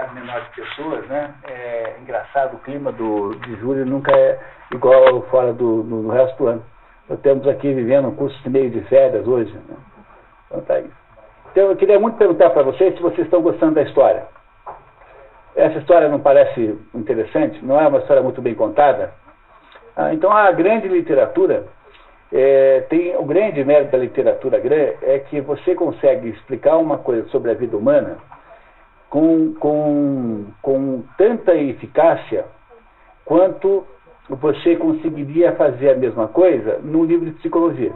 quantidade menor de pessoas, né? É engraçado, o clima de julho nunca é igual fora do resto do ano. Nós estamos aqui vivendo um curso de meio de férias hoje, né? Então tá aí. Então eu queria muito perguntar para vocês se vocês estão gostando da história. Essa história não parece interessante? Não é uma história muito bem contada? Então a grande literatura, tem o grande mérito da literatura é que você consegue explicar uma coisa sobre a vida humana com tanta eficácia quanto você conseguiria fazer a mesma coisa num livro de psicologia.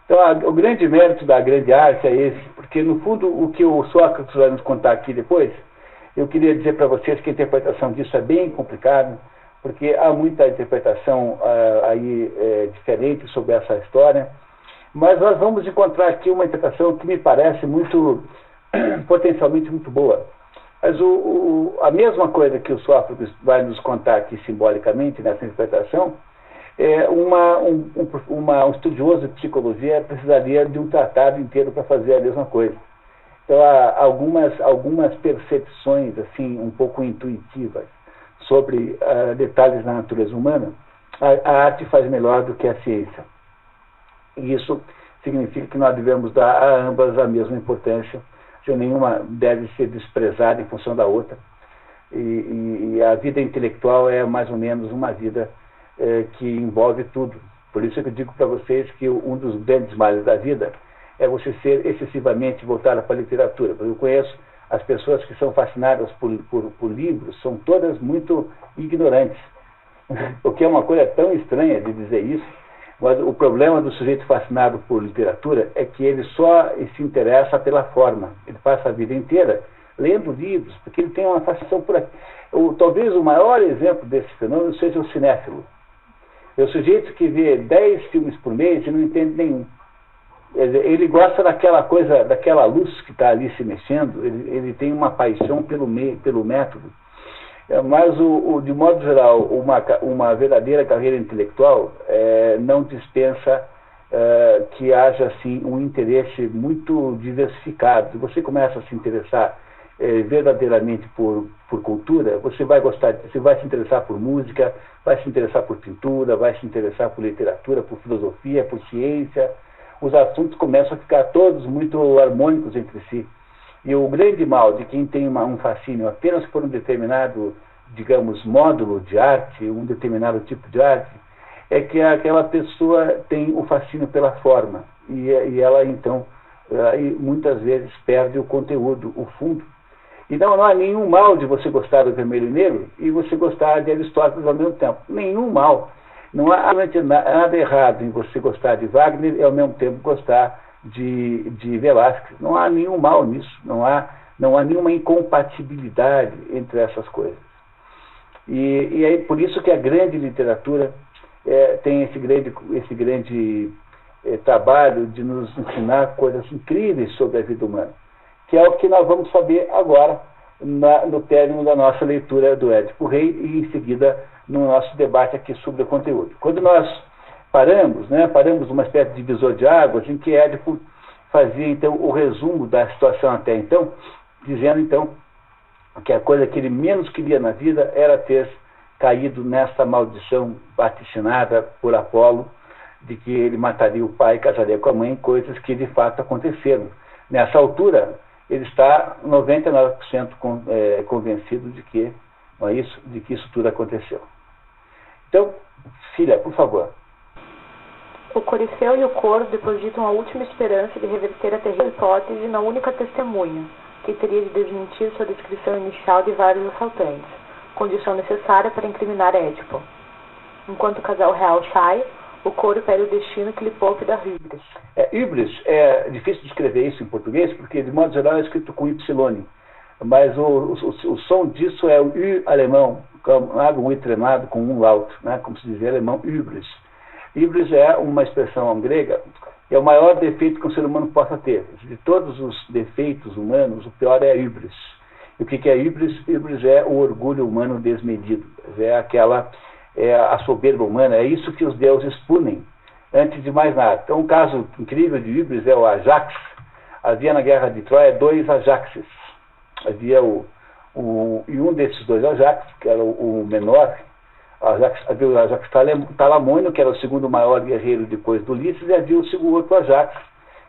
Então, o grande mérito da grande arte é esse, porque, no fundo, o que o Sócrates vai nos contar aqui depois, eu queria dizer para vocês que a interpretação disso é bem complicada, porque há muita interpretação diferente sobre essa história, mas nós vamos encontrar aqui uma interpretação que me parece potencialmente muito boa. Mas a mesma coisa que o Sócrates vai nos contar aqui simbolicamente nessa interpretação, um estudioso de psicologia precisaria de um tratado inteiro para fazer a mesma coisa. Então há algumas percepções assim um pouco intuitivas sobre detalhes da natureza humana. A arte faz melhor do que a ciência. E isso significa que nós devemos dar a ambas a mesma importância. Nenhuma deve ser desprezada em função da outra. E a vida intelectual é mais ou menos uma vida que envolve tudo. Por isso que eu digo para vocês que um dos grandes males da vida é você ser excessivamente voltado para a literatura. Eu conheço as pessoas que são fascinadas por livros, são todas muito ignorantes. O que é uma coisa tão estranha de dizer isso. Mas o problema do sujeito fascinado por literatura é que ele só se interessa pela forma. Ele passa a vida inteira lendo livros, porque ele tem uma fascinação por aqui. Talvez o maior exemplo desse fenômeno seja o cinéfilo. É o sujeito que vê 10 filmes por mês e não entende nenhum. Ele gosta daquela coisa, daquela luz que está ali se mexendo, ele tem uma paixão pelo método. Mas, de modo geral, uma verdadeira carreira intelectual não dispensa que haja assim, um interesse muito diversificado. Se você começa a se interessar verdadeiramente por cultura, você vai se interessar por música, vai se interessar por pintura, vai se interessar por literatura, por filosofia, por ciência. Os assuntos começam a ficar todos muito harmônicos entre si. E o grande mal de quem tem um fascínio apenas por um determinado, digamos, módulo de arte, um determinado tipo de arte, é que aquela pessoa tem o fascínio pela forma. E ela, então, muitas vezes perde o conteúdo, o fundo. Então não há nenhum mal de você gostar do Vermelho e Negro e você gostar de Aristóteles ao mesmo tempo. Nenhum mal. Não há nada errado em você gostar de Wagner e ao mesmo tempo gostar de Velázquez. Não há nenhum mal nisso. Não há nenhuma incompatibilidade entre essas coisas. E é por isso que a grande literatura tem esse grande trabalho de nos ensinar coisas incríveis sobre a vida humana, que é o que nós vamos saber agora no término da nossa leitura do Édipo Rei e em seguida no nosso debate aqui sobre o conteúdo. Quando nós paramos numa espécie de divisor de águas em que Édipo fazia então o resumo da situação até então, dizendo então que a coisa que ele menos queria na vida era ter caído nessa maldição vaticinada por Apolo, de que ele mataria o pai e casaria com a mãe, coisas que de fato aconteceram. Nessa altura, ele está 99% convencido de que isso tudo aconteceu. Então, filha, por favor. O Corifeu e o coro depositam a última esperança de reverter a terrível hipótese na única testemunha, que teria de desmentir sua descrição inicial de vários assaltantes, condição necessária para incriminar Édipo. Enquanto o casal real sai, o coro pede o destino que lhe poupe da híbris. Híbris é difícil de escrever isso em português, porque de modo geral é escrito com Y, mas o som disso é o U alemão, um I tremado com um lauto, né, como se dizia em alemão, híbris. Híbris é uma expressão grega, é o maior defeito que um ser humano possa ter. De todos os defeitos humanos, o pior é a híbris. E o que é híbris? Híbris é o orgulho humano desmedido, a soberba humana, é isso que os deuses punem, antes de mais nada. Então, um caso incrível de híbris é o Ajax. Havia na guerra de Troia 2 Ajaxes. Havia o E um desses dois Ajax, que era o menor, Ajax Talamônio, que era o segundo maior guerreiro depois do Ulisses, e havia o outro Ajax,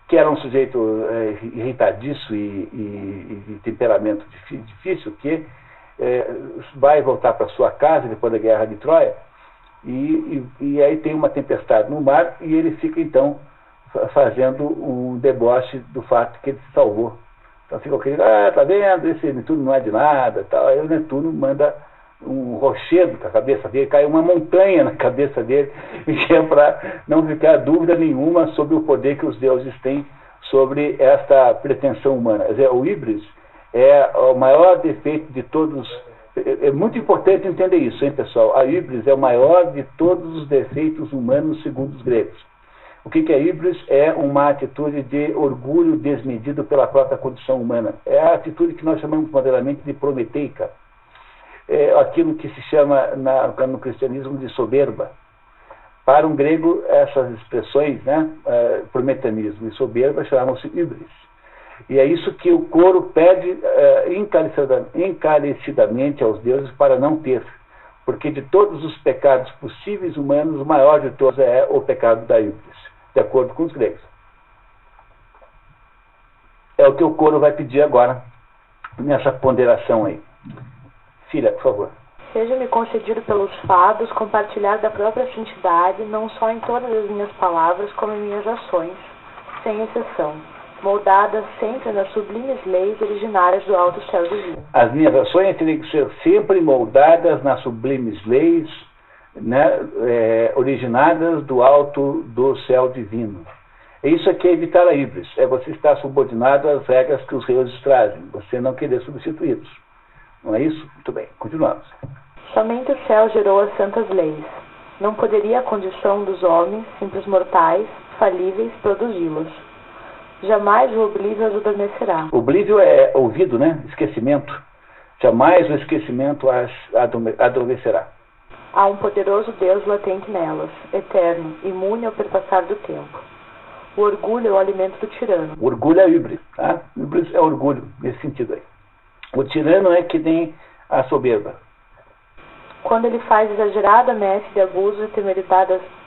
que era um sujeito irritadiço e de temperamento difícil, que vai voltar para sua casa depois da guerra de Troia, e aí tem uma tempestade no mar, e ele fica então fazendo um deboche do fato que ele se salvou. Então fica aquele, tá vendo, esse Netuno não é de nada, tal. Aí o Netuno manda um rochedo na cabeça dele, cai uma montanha na cabeça dele, e é para não ficar dúvida nenhuma sobre o poder que os deuses têm sobre esta pretensão humana. Quer dizer, o híbris é o maior defeito de todos. É muito importante entender isso, hein, pessoal? A híbris é o maior de todos os defeitos humanos, segundo os gregos. O que é híbris? É uma atitude de orgulho desmedido pela própria condição humana. É a atitude que nós chamamos modernamente de prometeica. É aquilo que se chama no cristianismo de soberba. Para um grego, essas expressões, né, prometanismo e soberba, chamam-se híbris. E é isso que o coro pede encarecidamente aos deuses para não ter. Porque de todos os pecados possíveis humanos, o maior de todos é o pecado da híbris, de acordo com os gregos. É o que o coro vai pedir agora, nessa ponderação aí. Filha, por favor. Seja-me concedido pelos fados compartilhar da própria santidade, não só em todas as minhas palavras, como em minhas ações, sem exceção, moldadas sempre nas sublimes leis originárias do alto céu divino. As minhas ações teriam que ser sempre moldadas nas sublimes leis, né, originadas do alto do céu divino. Isso aqui é evitar a híbris, é você estar subordinado às regras que os deuses trazem, você não querer substituí-los. Não é isso? Muito bem, continuamos. Somente o céu gerou as santas leis. Não poderia a condição dos homens, simples mortais, falíveis, produzi-las. Jamais o oblívio as adormecerá. Oblívio é ouvido, né? Esquecimento. Jamais o esquecimento as adormecerá. Há um poderoso Deus latente nelas, eterno, imune ao perpassar do tempo. O orgulho é o alimento do tirano. O orgulho é híbris, tá? Híbris é orgulho, nesse sentido aí. O tirano é que tem a soberba. Quando ele faz exagerada messe de abusos e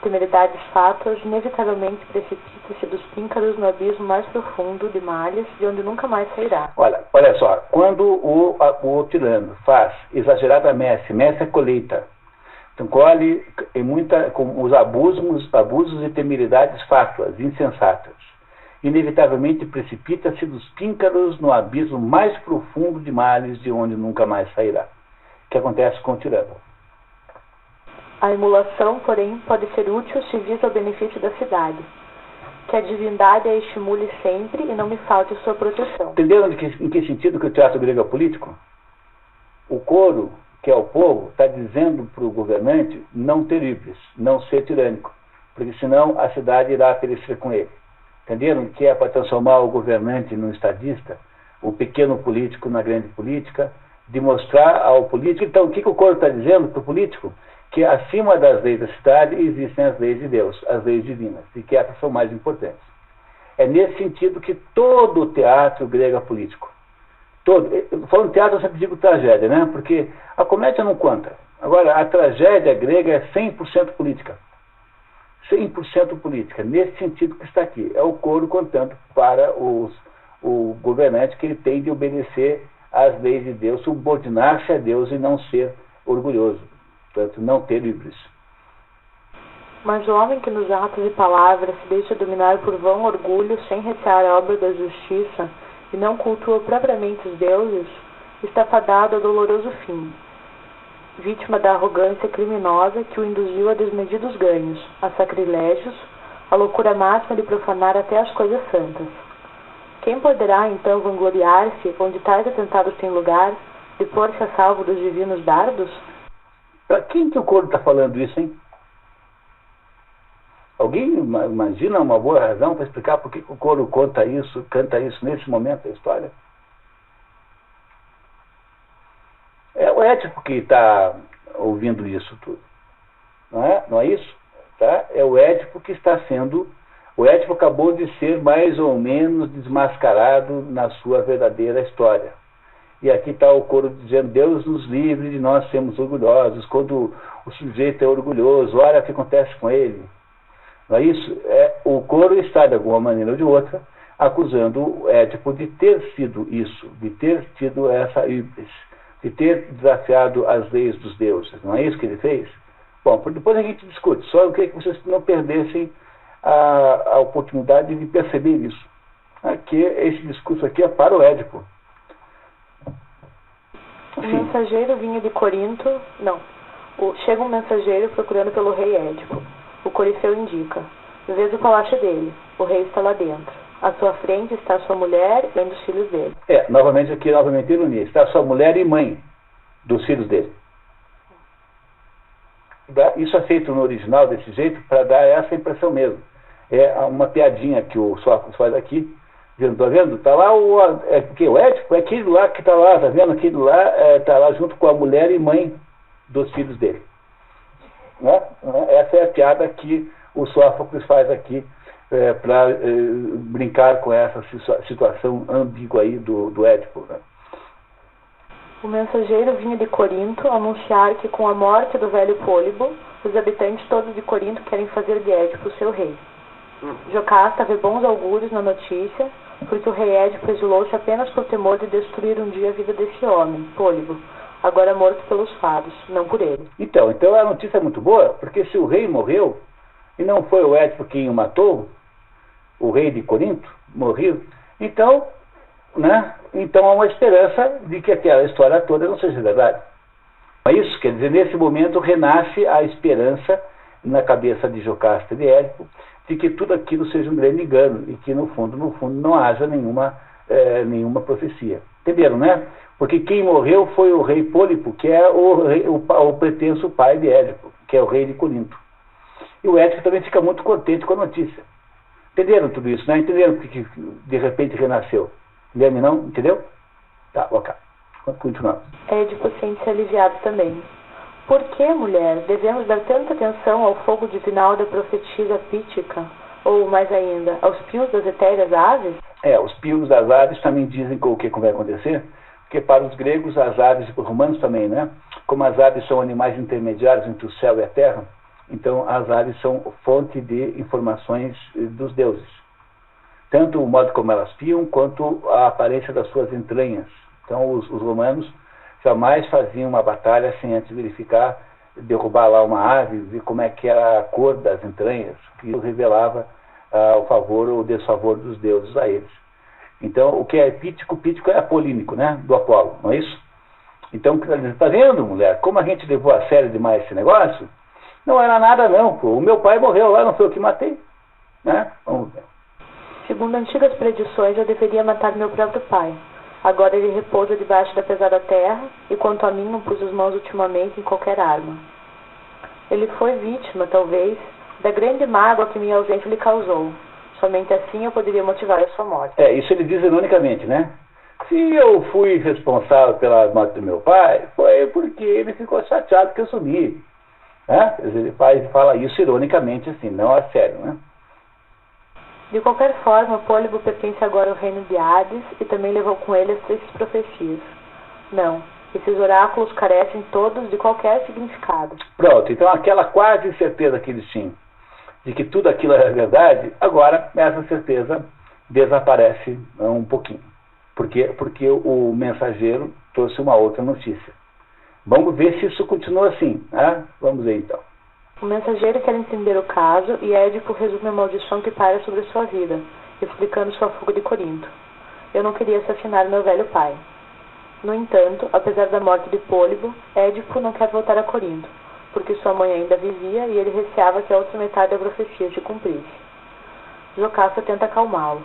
temeridades fátuas, inevitavelmente precipita-se dos píncaros no abismo mais profundo de malhas, de onde nunca mais sairá. Olha só, quando o tirano faz exagerada messe é colheita, então colhe com os abusos e temeridades fátuas, insensatas. Inevitavelmente precipita-se dos píncaros no abismo mais profundo de males, de onde nunca mais sairá. O que acontece com o tirano? A emulação, porém, pode ser útil se visa o benefício da cidade. Que a divindade a estimule sempre e não me falte sua proteção. Entenderam em que sentido que o teatro grego é político? O coro, que é o povo, está dizendo para o governante não ter híbris, não ser tirânico, porque senão a cidade irá perecer com ele. Entenderam que é para transformar o governante num estadista, o pequeno político na grande política, de mostrar ao político. Então, o que o coro está dizendo para o político? Que acima das leis da cidade existem as leis de Deus, as leis divinas, e que essas são mais importantes. É nesse sentido que todo o teatro grego é político. Todo. Falando teatro, eu sempre digo tragédia, né? Porque a comédia não conta. Agora, a tragédia grega é 100% política. 100% política, nesse sentido que está aqui. É o coro contando para o governante que ele tem de obedecer às leis de Deus, subordinar-se a Deus e não ser orgulhoso. Portanto, não ter híbris. Mas o homem que nos atos e palavras se deixa dominar por vão orgulho, sem recear a obra da justiça, e não cultua propriamente os deuses, está fadado ao doloroso fim, vítima da arrogância criminosa que o induziu a desmedidos ganhos, a sacrilégios, a loucura máxima de profanar até as coisas santas. Quem poderá, então, vangloriar-se, onde tais atentados têm lugar, de pôr-se a salvo dos divinos dardos? Para quem que o coro está falando isso, hein? Alguém imagina uma boa razão para explicar por que o coro canta isso nesse momento da história? É o Édipo que está ouvindo isso tudo. Não é isso? Tá? É o Édipo que está sendo... O Édipo acabou de ser mais ou menos desmascarado na sua verdadeira história. E aqui está o coro dizendo, Deus nos livre de nós sermos orgulhosos. Quando o sujeito é orgulhoso, olha o que acontece com ele. Não é isso? O coro está, de alguma maneira ou de outra, acusando o Édipo de ter sido isso, de ter tido essa híbris, de ter desafiado as leis dos deuses. Não é isso que ele fez? Bom, depois a gente discute. Só eu queria que vocês não perdessem a oportunidade de perceber isso. Que esse discurso aqui é para o Édipo. O mensageiro vinha de Corinto... Não. Chega um mensageiro procurando pelo rei Édipo. O corifeu indica. Vês o palácio dele. O rei está lá dentro. À sua frente está sua mulher e um dos filhos dele. Novamente ironia. Está sua mulher e mãe dos filhos dele. Isso é feito no original desse jeito para dar essa impressão mesmo. É uma piadinha que o Sófocles faz aqui. Está vendo? Está lá o Édipo, é aquele lá que está lá, está vendo? Aquele lá está lá junto com a mulher e mãe dos filhos dele. Né? Essa é a piada que o Sófocles faz aqui para brincar com essa situação ambígua aí do Édipo. Né? O mensageiro vinha de Corinto anunciar que com a morte do velho Pólibo, os habitantes todos de Corinto querem fazer de Édipo seu rei. Jocasta vê bons augúrios na notícia, porque o rei Édipo exilou-se apenas por temor de destruir um dia a vida desse homem, Pólibo, agora morto pelos fados, não por ele. Então a notícia é muito boa, porque se o rei morreu, e não foi o Édipo quem o matou, o rei de Corinto morreu, então há uma esperança de que aquela história toda não seja verdade. É isso, quer dizer, nesse momento renasce a esperança na cabeça de Jocasta e de Édipo, de que tudo aquilo seja um grande engano e que no fundo não haja nenhuma profecia. Entenderam, né? Porque quem morreu foi o rei Pólipo, que é o pretenso pai de Édipo, que é o rei de Corinto. E o Édipo também fica muito contente com a notícia. Entenderam tudo isso, né? Entenderam que de repente renasceu? Guilherme, não? Entendeu? Tá, ok. Continuamos. Édipo sente-se aliviado também. Por que, mulher, devemos dar tanta atenção ao fogo divinal da profetisa Pítica? Ou, mais ainda, aos pios das etéreas aves? Os pios das aves também dizem o que vai acontecer, porque para os gregos, as aves, e para os romanos também, né? Como as aves são animais intermediários entre o céu e a terra, então as aves são fonte de informações dos deuses. Tanto o modo como elas piam, quanto a aparência das suas entranhas. Então os romanos jamais faziam uma batalha sem antes verificar, derrubar lá uma ave, ver como é que era a cor das entranhas, que revelava o favor ou o desfavor dos deuses a eles. Então, o que é pítico? Pítico é apolínico, né? Do Apolo, não é isso? Então, está vendo, mulher, como a gente levou a sério demais esse negócio? Não era nada não, pô. O meu pai morreu lá, não foi eu que matei. Né? Vamos ver. Segundo antigas predições, eu deveria matar meu próprio pai. Agora ele repousa debaixo da pesada terra, e quanto a mim não pus as mãos ultimamente em qualquer arma. Ele foi vítima, talvez, da grande mágoa que minha ausência lhe causou. Somente assim eu poderia motivar a sua morte. Isso ele diz ironicamente, né? Se eu fui responsável pela morte do meu pai, foi porque ele ficou chateado que eu sumi. Né? Ele fala isso ironicamente, assim, não a sério, né? De qualquer forma, Pólibo pertence agora ao reino de Hades e também levou com ele as 3 profecias. Não, esses oráculos carecem todos de qualquer significado. Pronto, então aquela quase certeza que eles tinham de que tudo aquilo era verdade, agora essa certeza desaparece um pouquinho. Por quê? Porque o mensageiro trouxe uma outra notícia. Vamos ver se isso continua assim, né? Vamos ver então. O mensageiro quer entender o caso e Édipo resume a maldição que paira sobre sua vida, explicando sua fuga de Corinto. Eu não queria assassinar meu velho pai. No entanto, apesar da morte de Pólibo, Édipo não quer voltar a Corinto, porque sua mãe ainda vivia e ele receava que a outra metade da profecia se cumprisse. Jocasta tenta acalmá-lo.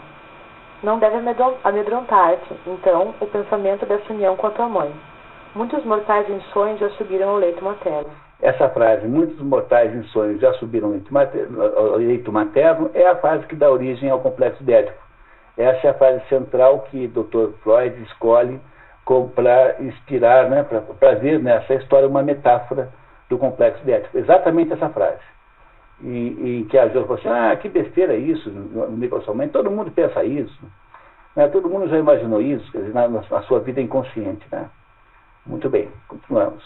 Não deve amedrontar-te, então, o pensamento dessa união com a tua mãe. Muitos mortais em sonhos já subiram ao leito materno. Essa frase, muitos mortais em sonhos já subiram ao leito materno, é a frase que dá origem ao complexo de Édipo. Essa é a frase central que Dr. Freud escolhe para inspirar, né, para ver nessa história uma metáfora do complexo de Édipo. Exatamente essa frase. E que a Jô falou assim, que besteira isso, no nível sua mãe, todo mundo pensa isso. Né? Todo mundo já imaginou isso, quer dizer, na sua vida inconsciente. Né? Muito bem, continuamos.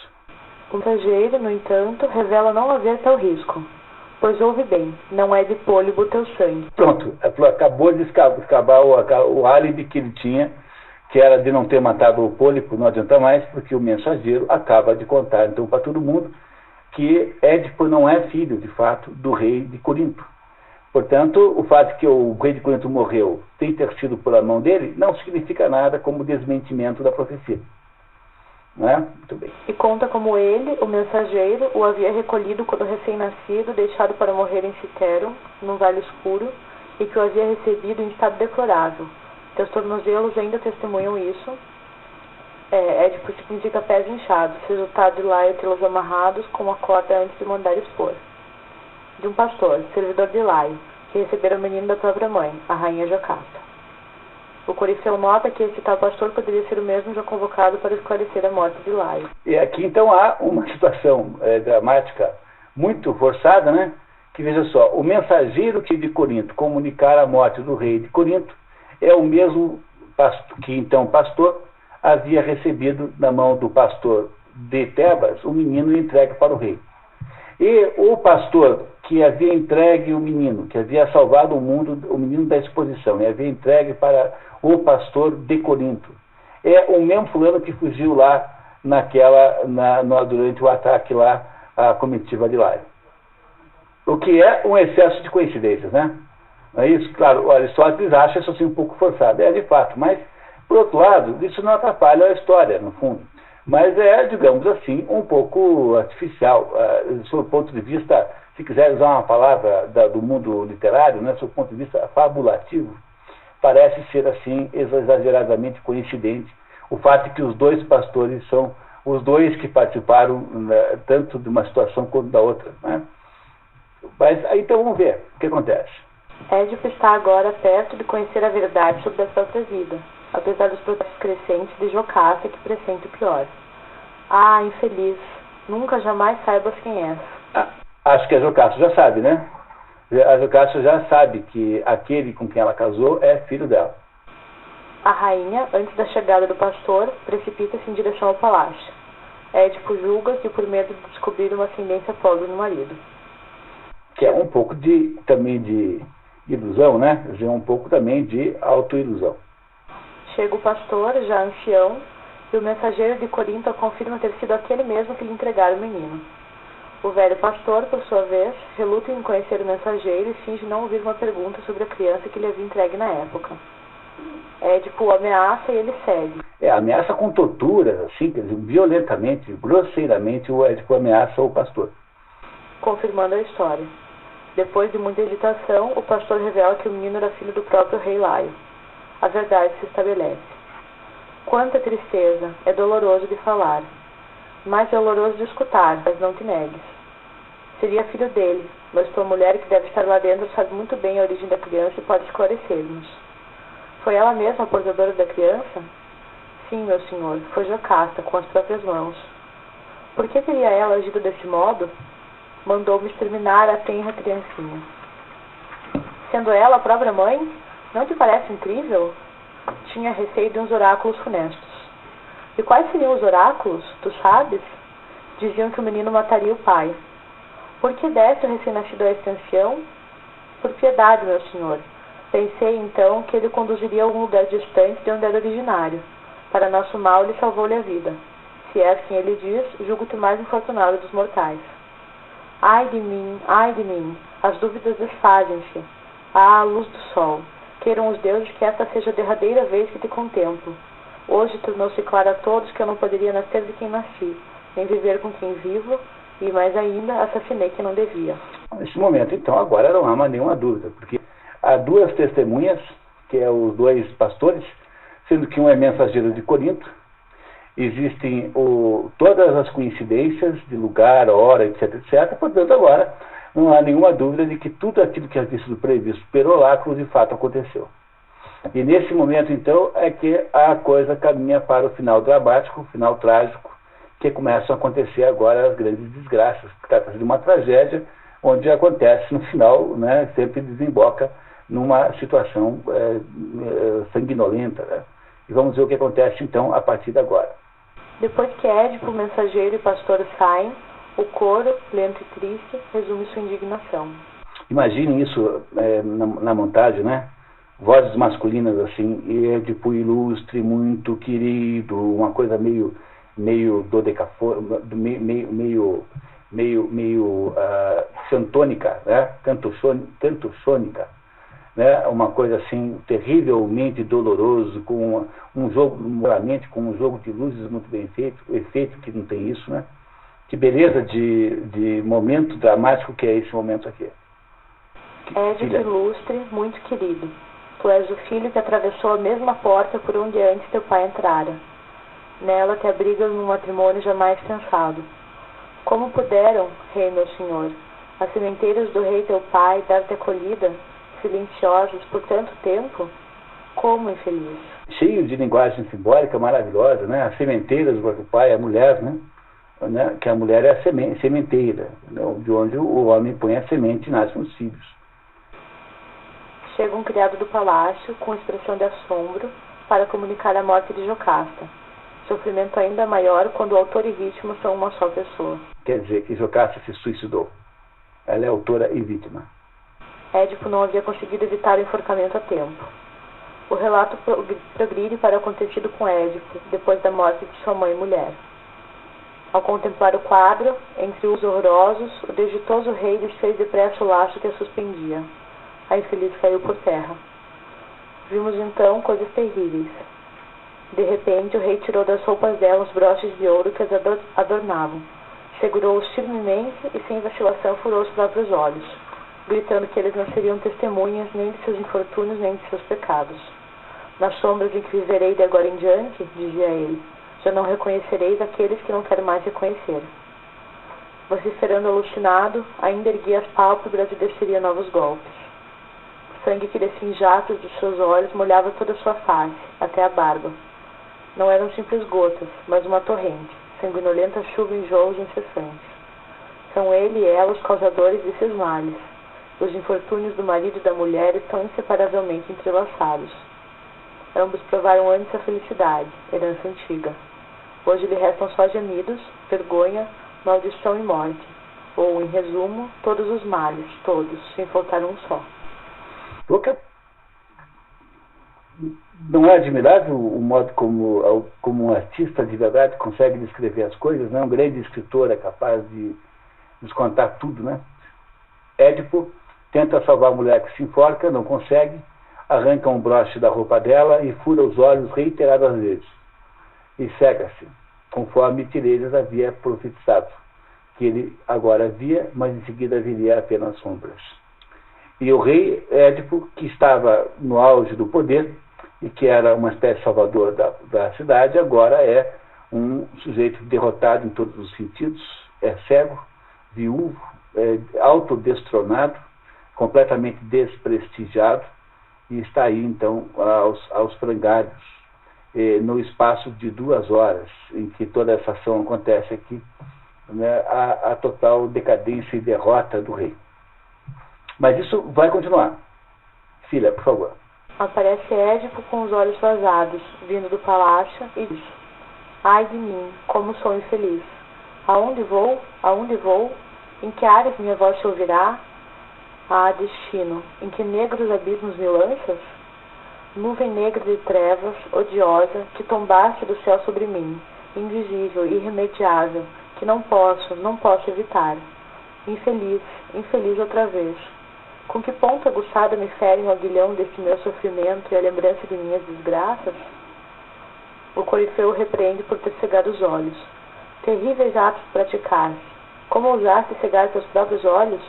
O mensageiro, no entanto, revela não haver tal risco, pois ouve bem, não é de pólebo teu sangue. Pronto, acabou de acabar o álibi que ele tinha, que era de não ter matado o Pólipo, não adianta mais, porque o mensageiro acaba de contar, então, para todo mundo, que Édipo não é filho, de fato, do rei de Corinto. Portanto, o fato de que o rei de Corinto morreu sem ter sido pela mão dele, não significa nada como desmentimento da profecia. Não é? Muito bem. E conta como ele, o mensageiro, o havia recolhido quando recém-nascido, deixado para morrer em Citero, num vale escuro, e que o havia recebido em estado deplorável. Teus tornozelos ainda testemunham isso. Édipo significa pés inchados, resultado de Laio tê-los amarrados com uma corda antes de mandar expor. De um pastor, servidor de Laio, que recebera o menino da própria mãe, a rainha Jocasta. O Corifeu nota que esse tal pastor poderia ser o mesmo já convocado para esclarecer a morte de Laio. E aqui, então, há uma situação dramática muito forçada, né? Que, veja só, o mensageiro que de Corinto comunicar a morte do rei de Corinto é o mesmo que, então, pastor havia recebido na mão do pastor de Tebas o menino entregue para o rei. E o pastor que havia entregue o menino, que havia salvado o mundo, o menino da exposição, e havia entregue para o pastor de Corinto, é o mesmo fulano que fugiu lá durante o ataque lá à comitiva de Laio. O que é um excesso de coincidências, né? Não é isso? Claro, o Aristóteles acha isso assim um pouco forçado, de fato, mas, por outro lado, isso não atrapalha a história, no fundo. Mas é, digamos assim, um pouco artificial, sob o ponto de vista, se quiser usar uma palavra do mundo literário, né, sob o ponto de vista fabulativo, parece ser assim exageradamente coincidente o fato de que os dois pastores são os dois que participaram, né, tanto de uma situação quanto da outra. Né? Mas aí, então vamos ver o que acontece. Édipo está agora perto de conhecer a verdade sobre a própria vida, apesar dos protestos crescentes de Jocasta que pressente o pior. Ah, infeliz, nunca jamais saibas quem és. Acho que a Jocasta já sabe, né? A Jocasta já sabe que aquele com quem ela casou é filho dela. A rainha, antes da chegada do pastor, precipita-se em direção ao palácio. Édipo julga que por medo de descobrir uma ascendência pobre no marido. Que é um pouco também de ilusão, né? É um pouco também de autoilusão. Chega o pastor, já ancião, e o mensageiro de Corinto confirma ter sido aquele mesmo que lhe entregara o menino. O velho pastor, por sua vez, reluta em conhecer o mensageiro e finge não ouvir uma pergunta sobre a criança que lhe havia entregue na época. Édipo o ameaça e ele cede. Ameaça com torturas, assim, quer dizer, violentamente, grosseiramente, o Édipo ameaça o pastor. Confirmando a história. Depois de muita hesitação, o pastor revela que o menino era filho do próprio rei Laio. A verdade se estabelece. Quanta tristeza, é doloroso de falar. Mais doloroso de escutar, mas não te negues. Seria filho dele, mas tua mulher que deve estar lá dentro sabe muito bem a origem da criança e pode esclarecer-nos. Foi ela mesma a portadora da criança? Sim, meu senhor, foi Jocasta, com as próprias mãos. Por que teria ela agido desse modo? Mandou-me exterminar a tenra criancinha. Sendo ela a própria mãe? Não te parece incrível? Tinha receio de uns oráculos funestos. E quais seriam os oráculos? Tu sabes? Diziam que o menino mataria o pai. Por que desse o recém-nascido a esta ancião? Por piedade, meu senhor. Pensei, então, que ele conduziria a algum lugar distante de onde era originário. Para nosso mal, ele salvou-lhe a vida. Se és quem ele diz, julgo-te mais infortunado dos mortais. Ai de mim, as dúvidas desfazem-se. Ah, luz do sol, queiram os deuses que esta seja a derradeira vez que te contemplo. Hoje tornou-se claro a todos que eu não poderia nascer de quem nasci, nem viver com quem vivo, e mais ainda, assassinei quem não devia. Nesse momento, então, agora não há mais nenhuma dúvida, porque há duas testemunhas, que é os dois pastores, sendo que um é mensageiro de Corinto. Existem todas as coincidências de lugar, hora, etc. Portanto, agora não há nenhuma dúvida de que tudo aquilo que havia sido previsto pelo oráculo de fato aconteceu. E nesse momento, então, é que a coisa caminha para o final dramático, o final trágico, que começam a acontecer agora as grandes desgraças. Trata-se de uma tragédia, onde acontece no final, né, sempre desemboca numa situação sanguinolenta, né? E vamos ver o que acontece então a partir de agora. Depois que Édipo, o mensageiro e pastor saem, o coro, lento e triste, resume sua indignação. Imaginem isso na montagem, né? Vozes masculinas assim, Édipo ilustre, muito querido, uma coisa meio dodecafônica, meio santônica, né? Cantossônica, né? Uma coisa assim terrivelmente doloroso, com um jogo, moralmente, com um jogo de luzes muito bem feito, o efeito que não tem isso, né? Que beleza de momento dramático que é esse momento aqui. Édipo ilustre, muito querido, tu és o filho que atravessou a mesma porta por onde antes teu pai entrara. Nela te abrigas num matrimônio jamais pensado. Como puderam, rei meu senhor, as sementeiras do rei teu pai dar-te acolhida, silenciosas por tanto tempo? Como infeliz! Cheio de linguagem simbólica maravilhosa, né? As sementeiras do pai, a mulher, né? Que a mulher é a sementeira, né? De onde o homem põe a semente e nascem os filhos. Chega um criado do palácio com expressão de assombro para comunicar a morte de Jocasta. Sofrimento ainda maior quando o autor e vítima são uma só pessoa. Quer dizer que Jocasta se suicidou. Ela é autora e vítima. Édipo não havia conseguido evitar o enforcamento a tempo. O relato progride para o acontecido com Édipo, depois da morte de sua mãe e mulher. Ao contemplar o quadro, entre os horrorosos, o desditoso rei desfez depressa o laço que a suspendia. A infeliz caiu por terra. Vimos então coisas terríveis. De repente, o rei tirou das roupas dela os broches de ouro que as adornavam. Segurou-os firmemente e, sem vacilação, furou os próprios olhos, gritando que eles não seriam testemunhas nem de seus infortúnios nem de seus pecados. Nas sombras em que viverei de agora em diante, dizia ele, já não reconhecereis aqueles que não quero mais reconhecer. Vociferando alucinado, ainda erguia as pálpebras e desceria novos golpes. O sangue que descia em jatos dos seus olhos molhava toda a sua face, até a barba. Não eram simples gotas, mas uma torrente, sanguinolenta chuva em enjoos incessantes. São ele e ela os causadores desses males. Os infortúnios do marido e da mulher estão inseparavelmente entrelaçados. Ambos provaram antes a felicidade, herança antiga. Hoje lhe restam só gemidos, vergonha, maldição e morte. Ou, em resumo, todos os males, todos, sem faltar um só. Não é admirável o modo como um artista de verdade consegue descrever as coisas, né? Um grande escritor é capaz de nos contar tudo, né? Édipo tenta salvar a mulher que se enforca, não consegue, arranca um broche da roupa dela e fura os olhos reiteradas vezes. E cega-se, conforme Tiresias havia profetizado, que ele agora via, mas em seguida viria apenas sombras. E o rei Édipo, que estava no auge do poder, e que era uma espécie de salvador da cidade, agora é um sujeito derrotado em todos os sentidos, é cego, viúvo, autodestronado, completamente desprestigiado, e está aí, então, aos frangalhos, no espaço de 2 horas, em que toda essa ação acontece aqui, né, a total decadência e derrota do rei. Mas isso vai continuar. Filha, por favor. Aparece Édipo com os olhos vazados, vindo do palácio, e diz: ai de mim, como sou infeliz! Aonde vou? Aonde vou? Em que áreas minha voz se ouvirá? Ah, destino, em que negros abismos me lanças? Nuvem negra de trevas, odiosa, que tombaste do céu sobre mim, invisível, irremediável, que não posso evitar. Infeliz, infeliz outra vez. Com que ponta aguçada me fere o aguilhão deste meu sofrimento e a lembrança de minhas desgraças? O corifeu o repreende por ter cegado os olhos. Terríveis atos praticaste. Como ousaste cegar teus próprios olhos?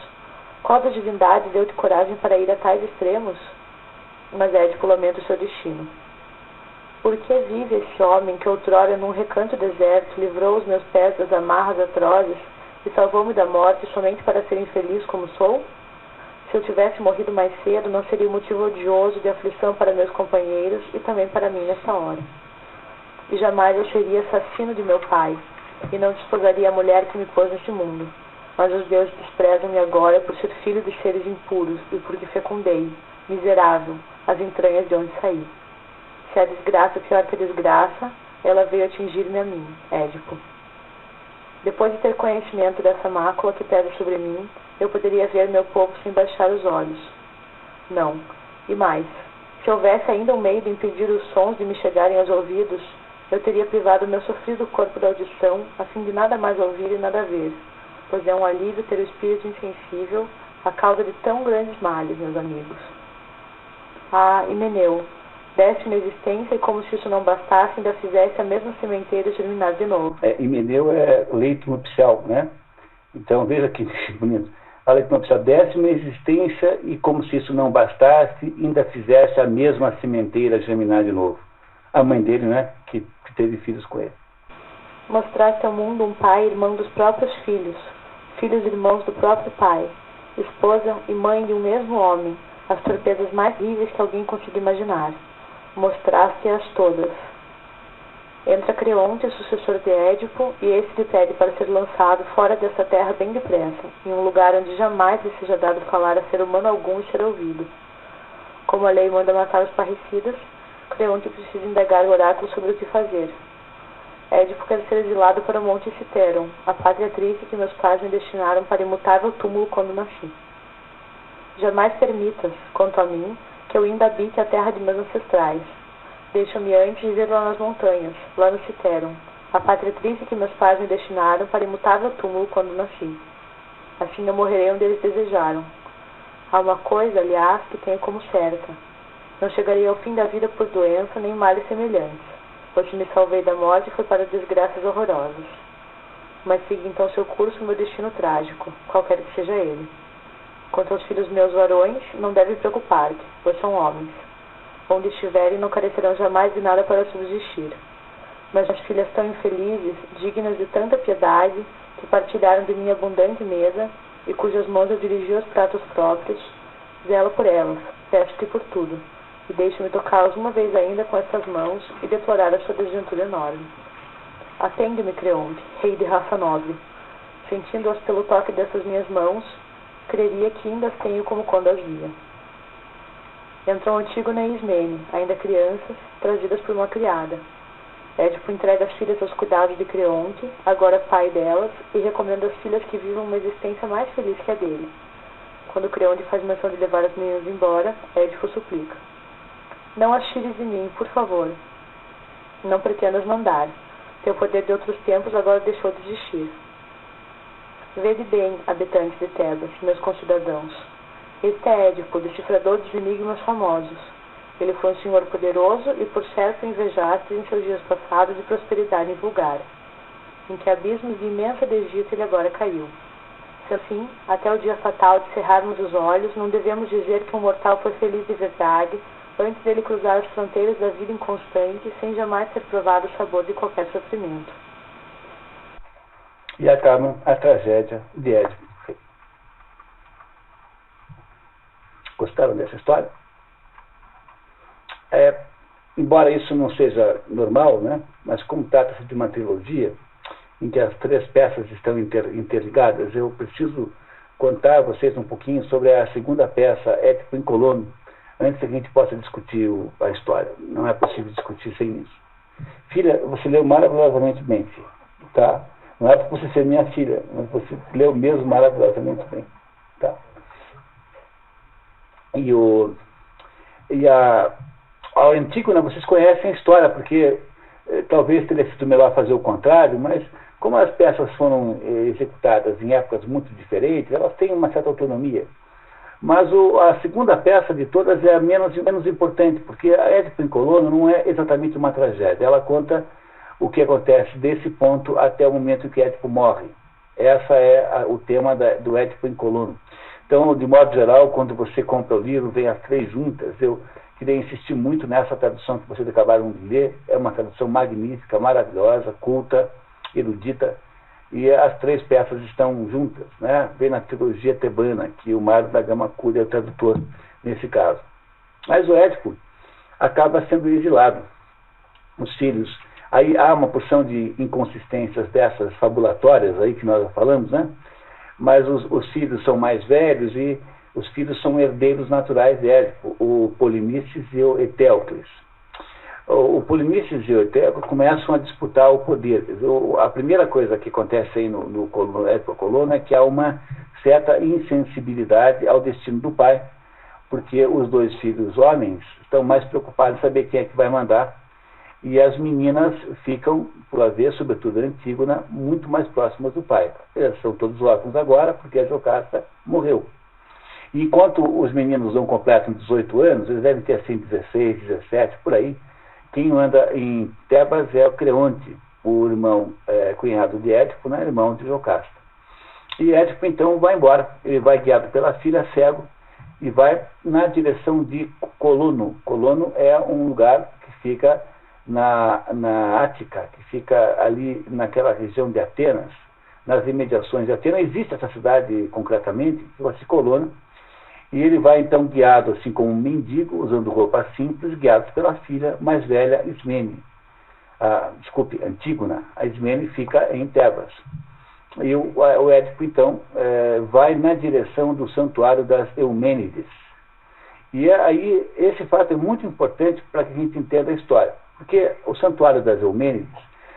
Qual da divindade deu-te coragem para ir a tais extremos? Mas Édipo lamenta o seu destino. Por que vive esse homem que outrora num recanto deserto livrou os meus pés das amarras atrozes e salvou-me da morte somente para ser infeliz como sou? Se eu tivesse morrido mais cedo, não seria motivo odioso de aflição para meus companheiros e também para mim nessa hora. E jamais eu seria assassino de meu pai, e não desposaria a mulher que me pôs neste mundo. Mas os deuses desprezam-me agora por ser filho de seres impuros e porque fecundei, miserável, as entranhas de onde saí. Se a desgraça é pior que a desgraça, ela veio atingir-me a mim, Édipo. Depois de ter conhecimento dessa mácula que pesa sobre mim, eu poderia ver meu povo sem baixar os olhos. Não. E mais, se houvesse ainda um meio de impedir os sons de me chegarem aos ouvidos, eu teria privado meu sofrido corpo da audição, a fim de nada mais ouvir e nada ver, pois é um alívio ter o espírito insensível, a causa de tão grandes males, meus amigos. Ah, Himeneu, deste-me a existência e como se isso não bastasse, ainda fizesse a mesma sementeira germinar de novo. Himeneu é leito nupcial, né? Então, veja que bonito. A leito nupcial, desse-me a existência e como se isso não bastasse, ainda fizesse a mesma sementeira germinar de novo. A mãe dele, né? Que teve filhos com ele. Mostraste ao mundo um pai e irmão dos próprios filhos, filhos e irmãos do próprio pai, esposa e mãe de um mesmo homem, as torpezas mais terríveis que alguém consiga imaginar. Mostraste-as todas. Entra Creonte, sucessor de Édipo, e esse lhe pede para ser lançado fora dessa terra bem depressa, em um lugar onde jamais lhe seja dado falar a ser humano algum e ser ouvido. Como a lei manda matar os parricidas, Creonte precisa indagar o oráculo sobre o que fazer. Édipo quer ser exilado para o Monte Citeron, a pátria triste que meus pais me destinaram para imutável túmulo quando nasci. Jamais permitas, quanto a mim, que eu ainda habite a terra de meus ancestrais. Deixa-me antes viver lá nas montanhas, lá no Citeron, a pátria triste que meus pais me destinaram para imutável túmulo quando nasci. Assim eu morrerei onde eles desejaram. Há uma coisa, aliás, que tenho como certa. Não chegarei ao fim da vida por doença nem males semelhantes, pois se me salvei da morte foi para desgraças horrorosas. Mas siga então seu curso meu destino trágico, qualquer que seja ele. Quanto aos filhos meus varões, não deve preocupar-te, pois são homens. Onde estiverem, não carecerão jamais de nada para subsistir. Mas as filhas tão infelizes, dignas de tanta piedade, que partilharam de minha abundante mesa, e cujas mãos eu dirigi os pratos próprios, zela por elas, peço-te por tudo, e deixe-me tocá-las uma vez ainda com estas mãos, e deplorar a sua desventura enorme. Atende-me, Creonte, rei de raça nobre. Sentindo-as pelo toque dessas minhas mãos, creria que ainda as tenho como quando as via. Entrou Antígona e Ismene, ainda crianças, trazidas por uma criada. Édipo entrega as filhas aos cuidados de Creonte, agora pai delas, e recomenda às filhas que vivam uma existência mais feliz que a dele. Quando Creonte faz menção de levar as meninas embora, Édipo suplica: não as tires de mim, por favor. Não pretendas mandar. Teu poder de outros tempos agora deixou de existir. Vede bem, habitantes de Tebas, meus concidadãos. Este é Édipo, decifrador dos enigmas famosos. Ele foi um senhor poderoso e, por certo, invejaste em seus dias passados de prosperidade vulgar. Em que abismos de imensa do Egito ele agora caiu. Se assim, até o dia fatal de cerrarmos os olhos, não devemos dizer que um mortal foi feliz de verdade, antes dele cruzar as fronteiras da vida inconstante, sem jamais ter provado o sabor de qualquer sofrimento. E acaba a tragédia de Édipo. Gostaram dessa história? Embora isso não seja normal, né? Mas como trata-se de uma trilogia, em que as três peças estão interligadas, eu preciso contar a vocês um pouquinho sobre a segunda peça, Édipo em Colono, antes que a gente possa discutir a história. Não é possível discutir sem isso. Filha, você leu maravilhosamente bem, filha, tá? Não é por você ser minha filha, mas você leu mesmo maravilhosamente bem, tá? A Antígona, vocês conhecem a história, porque talvez teria sido melhor fazer o contrário, mas como as peças foram executadas em épocas muito diferentes, elas têm uma certa autonomia. Mas a segunda peça de todas é a menos importante, porque a Édipo em Colono não é exatamente uma tragédia. Ela conta o que acontece desse ponto até o momento em que Édipo morre. Essa é o tema do Édipo em Colono. Então, de modo geral, quando você compra o livro, vem as três juntas. Eu queria insistir muito nessa tradução que vocês acabaram de ler. É uma tradução magnífica, maravilhosa, culta, erudita. E as três peças estão juntas, né? Vem na trilogia tebana, que o Mário da Gama Curi é o tradutor nesse caso. Mas o Édipo acaba sendo exilado. Os filhos... Aí há uma porção de inconsistências dessas fabulatórias aí que nós já falamos, né? Mas os filhos são mais velhos e Os filhos são herdeiros naturais de Édipo, o Polinices e o Eteocles. O Polinices e o Eteocles começam a disputar o poder. A primeira coisa que acontece aí no Édipo Colono é que há uma certa insensibilidade ao destino do pai, porque os dois filhos homens estão mais preocupados em saber quem é que vai mandar, e as meninas ficam, por haver, sobretudo a Antígona, muito mais próximas do pai. Eles são todos órfãos agora, porque a Jocasta morreu. E enquanto os meninos não completam 18 anos, eles devem ter assim 16, 17, por aí, quem manda em Tebas é o Creonte, o irmão cunhado de Édipo, né, irmão de Jocasta. E Édipo então vai embora, ele vai guiado pela filha, cego, e vai na direção de Colono. Colono é um lugar que fica na Ática, que fica ali naquela região de Atenas, nas imediações de Atenas. Existe essa cidade concretamente, que chama-se Colono, e ele vai então guiado assim como um mendigo, usando roupas simples, guiado pela filha mais velha, Ismene. Antígona. A Ismene fica em Tebas. E o Édipo, então, vai na direção do santuário das Eumênides. E aí, esse fato é muito importante para que a gente entenda a história. Porque o santuário das Eumênides,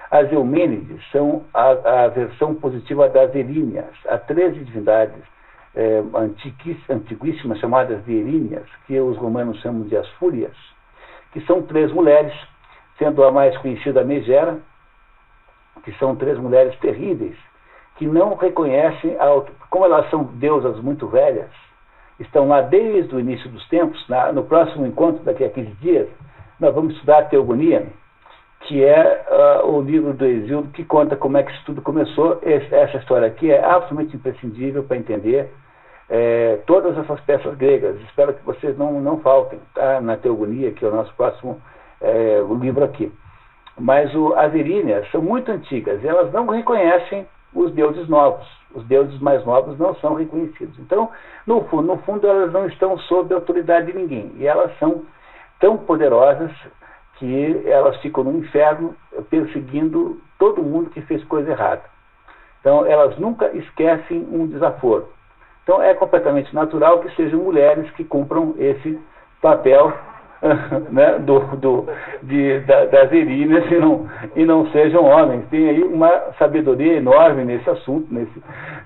as Eumênides são a versão positiva das Eríneas. Há 13 divindades antiguíssimas, chamadas de Eríneas, que os romanos chamam de as Fúrias, que são 3 mulheres, sendo a mais conhecida a Megera, que são 3 mulheres terríveis, que não reconhecem, como elas são deusas muito velhas, estão lá desde o início dos tempos. No próximo encontro, daqui a 15 dias, nós vamos estudar a Teogonia, que é o livro do Hesíodo, que conta como é que isso tudo começou. Essa história aqui é absolutamente imprescindível para entender todas essas peças gregas. Espero que vocês não faltem, tá? Na Teogonia, que é o nosso próximo livro aqui. Mas as Eríneas são muito antigas, e elas não reconhecem os deuses novos. Os deuses mais novos não são reconhecidos. Então, no fundo, elas não estão sob a autoridade de ninguém. E elas são tão poderosas que elas ficam no inferno perseguindo todo mundo que fez coisa errada. Então, elas nunca esquecem um desaforo. Então, é completamente natural que sejam mulheres que cumpram esse papel, né, das Eríneas, e não sejam homens. Tem aí uma sabedoria enorme nesse assunto,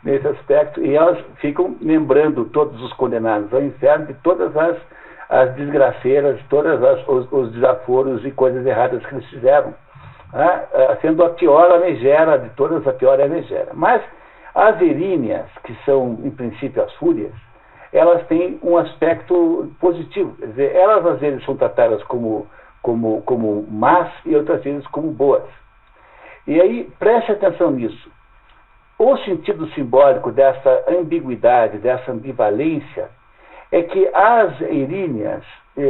nesse aspecto, e elas ficam lembrando todos os condenados ao inferno de todas as desgraceiras, os desaforos e coisas erradas que eles fizeram, né? Sendo a pior a Megera, de todas a pior é a Megera. Mas as Eríneas, que são em princípio as Fúrias, elas têm um aspecto positivo. Quer dizer, elas às vezes são tratadas como más e outras vezes como boas. E aí, preste atenção nisso. O sentido simbólico dessa ambiguidade, dessa ambivalência, é que as Eríneas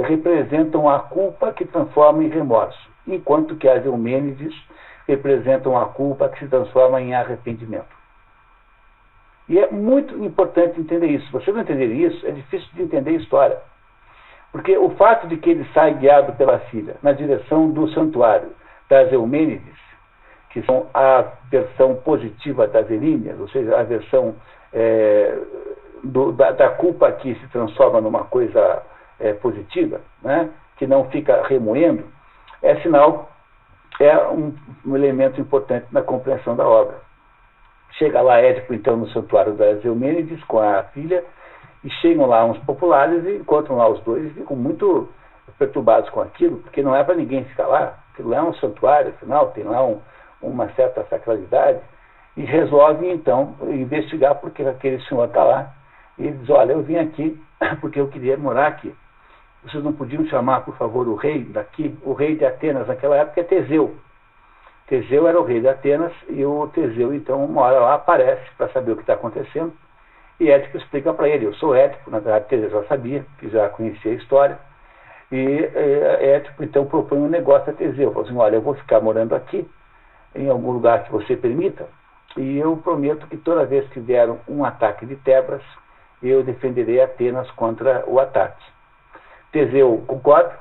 representam a culpa que transforma em remorso, enquanto que as Eumênides representam a culpa que se transforma em arrependimento. E é muito importante entender isso. Se você não entender isso, é difícil de entender a história. Porque o fato de que ele sai guiado pela filha na direção do santuário das Eumênides, que são a versão positiva das Eríneas, ou seja, a versão da culpa que se transforma numa coisa positiva, né, que não fica remoendo, é sinal, um elemento importante na compreensão da obra. Chega lá Édipo, então, no santuário das Eumênides, com a filha, e chegam lá uns populares e encontram lá os dois e ficam muito perturbados com aquilo, porque não é para ninguém ficar lá, aquilo é um santuário, afinal, tem lá uma certa sacralidade, e resolvem, então, investigar porque aquele senhor está lá. E ele diz: olha, eu vim aqui porque eu queria morar aqui. Vocês não podiam chamar, por favor, o rei daqui? O rei de Atenas naquela época é Teseu. Teseu era o rei de Atenas, e o Teseu, então, uma hora lá aparece para saber o que está acontecendo, e Édipo explica para ele: eu sou Édipo. Na verdade, Teseu já sabia, que já conhecia a história, e Édipo, então, propõe um negócio a Teseu. Falou assim: olha, eu vou ficar morando aqui, em algum lugar que você permita, e eu prometo que toda vez que vier um ataque de Tebas, eu defenderei Atenas contra o ataque. Teseu concorda,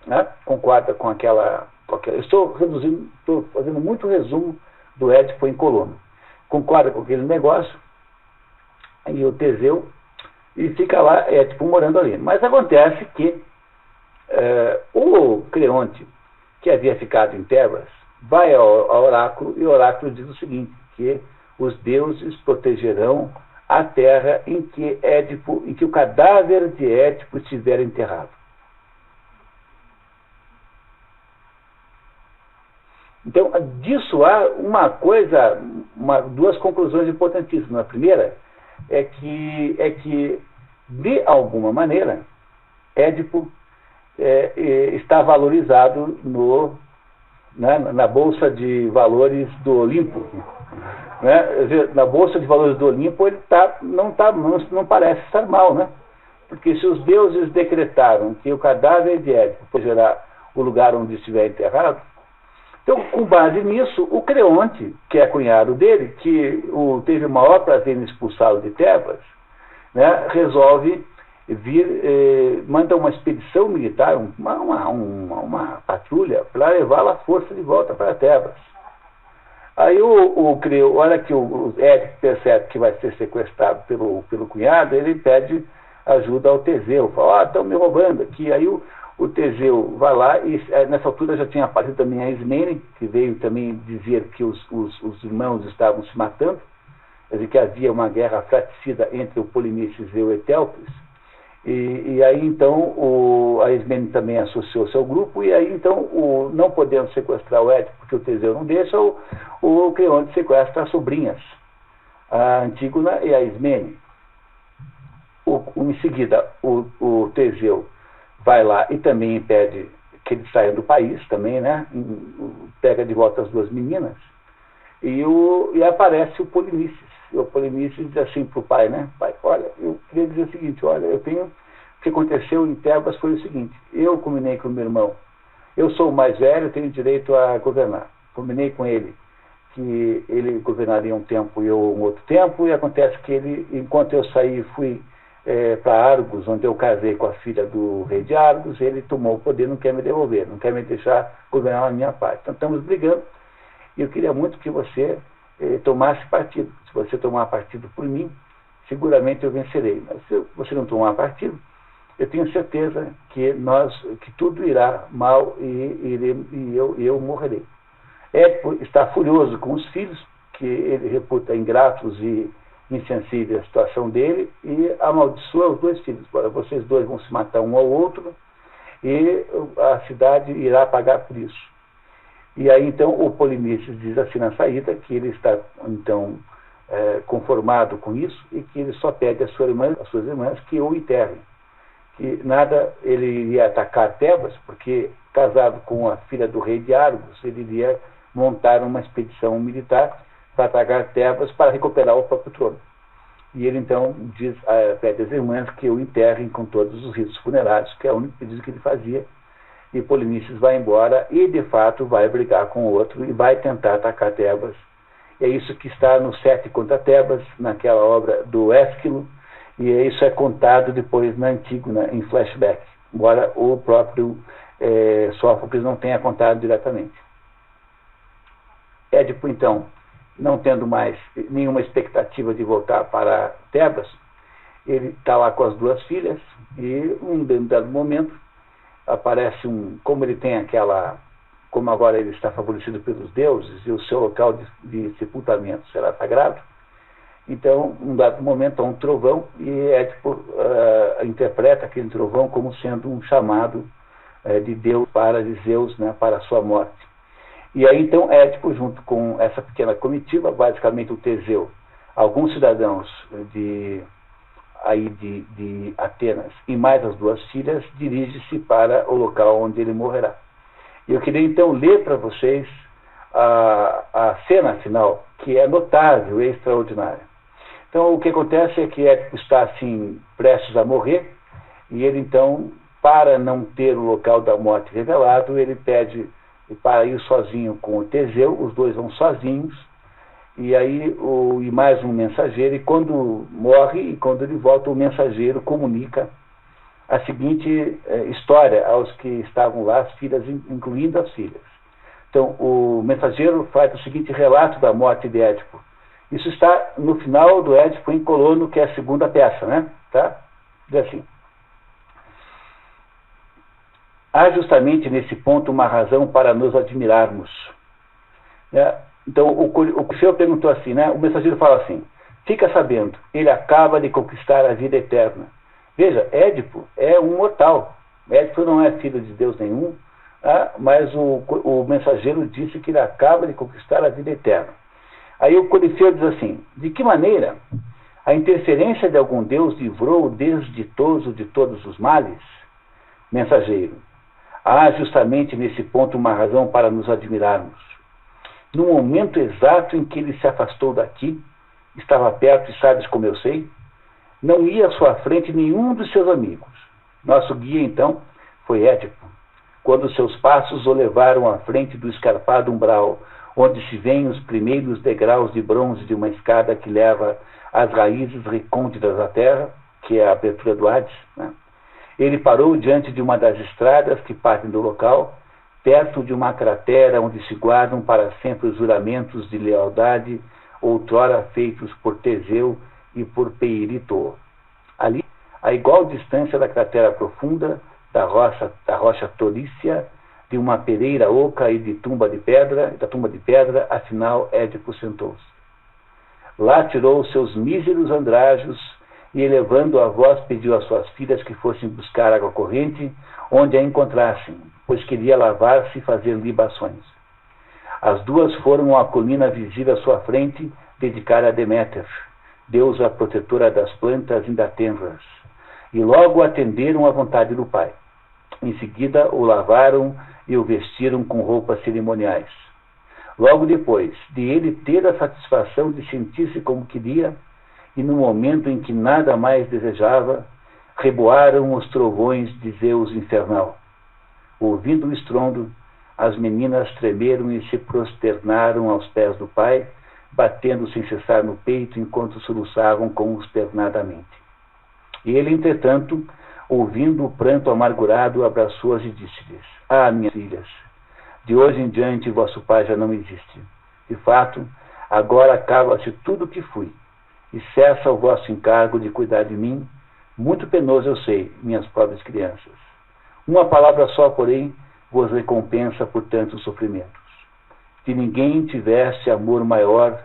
né? Concorda com aquela... Eu estou fazendo muito resumo do Édipo em Colono. Concorda com aquele negócio, e o Teseu e fica lá Édipo morando ali. Mas acontece que o Creonte, que havia ficado em Tebas, vai ao oráculo, e o oráculo diz o seguinte, que os deuses protegerão a terra em que o cadáver de Édipo estiver enterrado. Então, disso há duas conclusões importantíssimas. A primeira é que de alguma maneira, Édipo está valorizado na Bolsa de Valores do Olimpo. Né? Na Bolsa de Valores do Olimpo ele não parece estar mal, né? Porque se os deuses decretaram que o cadáver de Édipo protegerá o lugar onde estiver enterrado, então, com base nisso, o Creonte, que é cunhado dele, que teve o maior prazer em expulsá-lo de Tebas, né, resolve manda uma expedição militar, uma patrulha, para levá-la à força de volta para Tebas. Aí olha que o Édipo percebe que vai ser sequestrado pelo cunhado, ele pede ajuda ao Teseu, fala, estão me roubando aqui. Aí o Teseu vai lá, e nessa altura já tinha aparecido também a Ismene, que veio também dizer que os irmãos estavam se matando, quer dizer, que havia uma guerra fratricida entre o Polinices e o Etéocles. E aí então a Ismene também associou-se ao grupo, e aí então, não podendo sequestrar o Édipo, porque o Teseu não deixa, o Creonte sequestra as sobrinhas, a Antígona e a Ismene. Em seguida, o Teseu vai lá e também impede que eles saiam do país também, né? Pega de volta as duas meninas, e aparece o Polinices. E o Polinices diz assim para o pai, né? Pai, olha, eu queria dizer o seguinte, olha, o que aconteceu em Tebas foi o seguinte, eu combinei com o meu irmão, eu sou o mais velho, tenho direito a governar. Combinei com ele que ele governaria um tempo e eu um outro tempo, e acontece que ele, enquanto eu saí, fui para Argos, onde eu casei com a filha do rei de Argos, ele tomou o poder, não quer me devolver, não quer me deixar governar a minha parte. Então estamos brigando, e eu queria muito que você tomasse partido. Se você tomar partido por mim, seguramente eu vencerei. Mas se você não tomar partido, eu tenho certeza que tudo irá mal e eu morrerei. Édipo está furioso com os filhos, que ele reputa ingratos e insensível à situação dele, e amaldiçoa os dois filhos. Agora, vocês dois vão se matar um ao outro, e a cidade irá pagar por isso. E aí, então, o Polinices diz assim na saída, que ele está, então, conformado com isso, e que ele só pede às suas irmãs que o enterrem. Que nada ele iria atacar Tebas, porque, casado com a filha do rei de Argos, ele iria montar uma expedição militar para atacar Tebas para recuperar o próprio trono. E ele então pede às irmãs que o enterrem com todos os ritos funerários, que é o único pedido que ele fazia. E Polinices vai embora e, de fato, vai brigar com o outro e vai tentar atacar Tebas. É isso que está no Sete contra Tebas, naquela obra do Ésquilo, e isso é contado depois na Antígona, em flashback, embora o próprio Sófocles não tenha contado diretamente. Édipo, então, não tendo mais nenhuma expectativa de voltar para Tebas, ele está lá com as duas filhas, e num dado momento aparece como ele tem como agora ele está favorecido pelos deuses, e o seu local de sepultamento será sagrado, então, num dado momento, há um trovão, e Édipo interpreta aquele trovão como sendo um chamado de Deus de Zeus, né, para a sua morte. E aí, então, Édipo, junto com essa pequena comitiva, basicamente o Teseu, alguns cidadãos de Atenas e mais as duas filhas, dirige-se para o local onde ele morrerá. E eu queria, então, ler para vocês a cena final, que é notável e extraordinária. Então, o que acontece é que Édipo está, assim, prestes a morrer, e ele, então, para não ter o local da morte revelado, ele pede para ir sozinho com o Teseu, os dois vão sozinhos, e aí e mais um mensageiro, e quando morre e quando ele volta, o mensageiro comunica a seguinte história aos que estavam lá, as filhas, incluindo as filhas. Então, o mensageiro faz o seguinte relato da morte de Édipo. Isso está no final do Édipo em Colono, que é a segunda peça, né? Tá? Diz assim: há justamente nesse ponto uma razão para nos admirarmos. Então, o Senhor perguntou assim, né? O mensageiro fala assim: fica sabendo, ele acaba de conquistar a vida eterna. Veja, Édipo é um mortal. Édipo não é filho de Deus nenhum, mas o mensageiro disse que ele acaba de conquistar a vida eterna. Aí o Corifeu diz assim: de que maneira a interferência de algum Deus livrou o desditoso de todos os males? Mensageiro: há justamente nesse ponto uma razão para nos admirarmos. No momento exato em que ele se afastou daqui, estava perto, e sabes como eu sei? Não ia à sua frente nenhum dos seus amigos. Nosso guia, então, foi Édipo, quando seus passos o levaram à frente do escarpado umbral, onde se vêem os primeiros degraus de bronze de uma escada que leva às raízes recônditas da terra, que é a abertura do Hades, né? Ele parou diante de uma das estradas que partem do local, perto de uma cratera onde se guardam para sempre os juramentos de lealdade outrora feitos por Teseu e por Peirito. Ali, a igual distância da cratera profunda, da rocha torícia, de uma pereira oca e da tumba de pedra, afinal Édipo sentou-se. Lá tirou os seus míseros andrajos e, elevando a voz, pediu às suas filhas que fossem buscar água corrente, onde a encontrassem, pois queria lavar-se e fazer libações. As duas foram à colina visível à sua frente, dedicada a Deméter, deusa protetora das plantas ainda tenras, e logo atenderam à vontade do pai. Em seguida o lavaram e o vestiram com roupas cerimoniais. Logo depois de ele ter a satisfação de sentir-se como queria, e no momento em que nada mais desejava, reboaram os trovões de Zeus infernal. Ouvindo o estrondo, as meninas tremeram e se prosternaram aos pés do pai, batendo sem cessar no peito enquanto soluçavam consternadamente. E ele, entretanto, ouvindo o pranto amargurado, abraçou-as e disse-lhes: ah, minhas filhas, de hoje em diante vosso pai já não existe. De fato, agora acaba-se tudo o que fui, e cessa o vosso encargo de cuidar de mim. Muito penoso eu sei, minhas pobres crianças. Uma palavra só, porém, vos recompensa por tantos sofrimentos. Que ninguém tivesse amor maior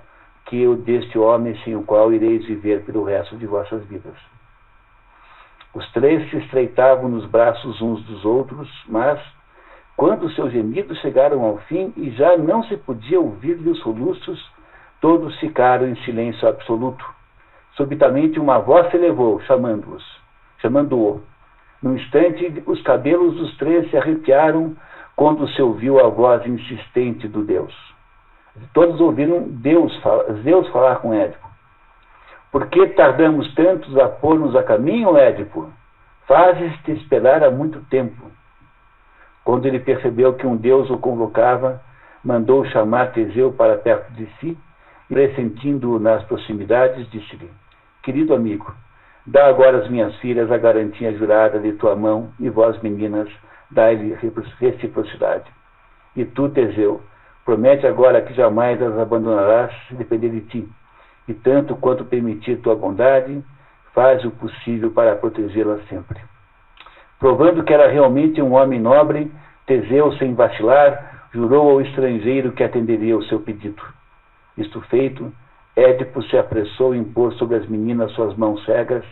que o deste homem, sem o qual ireis viver pelo resto de vossas vidas. Os três se estreitavam nos braços uns dos outros, mas, quando seus gemidos chegaram ao fim e já não se podia ouvir-lhe os soluços, todos ficaram em silêncio absoluto. Subitamente uma voz se elevou, chamando-o. Num instante, os cabelos dos três se arrepiaram quando se ouviu a voz insistente do Deus. Todos ouviram Zeus falar com Édipo. Por que tardamos tantos a pôr-nos a caminho, Édipo? Fazes-te esperar há muito tempo. Quando ele percebeu que um Deus o convocava, mandou chamar Teseu para perto de si, e, pressentindo-o nas proximidades, disse-lhe: querido amigo, dá agora às minhas filhas a garantia jurada de tua mão, e vós, meninas, dai-lhe reciprocidade. E tu, Teseu, promete agora que jamais as abandonarás se depender de ti, e tanto quanto permitir tua bondade, faz o possível para protegê-las sempre. Provando que era realmente um homem nobre, Teseu, sem vacilar, jurou ao estrangeiro que atenderia o seu pedido. Isto feito, Édipo se apressou em pôr sobre as meninas suas mãos cegas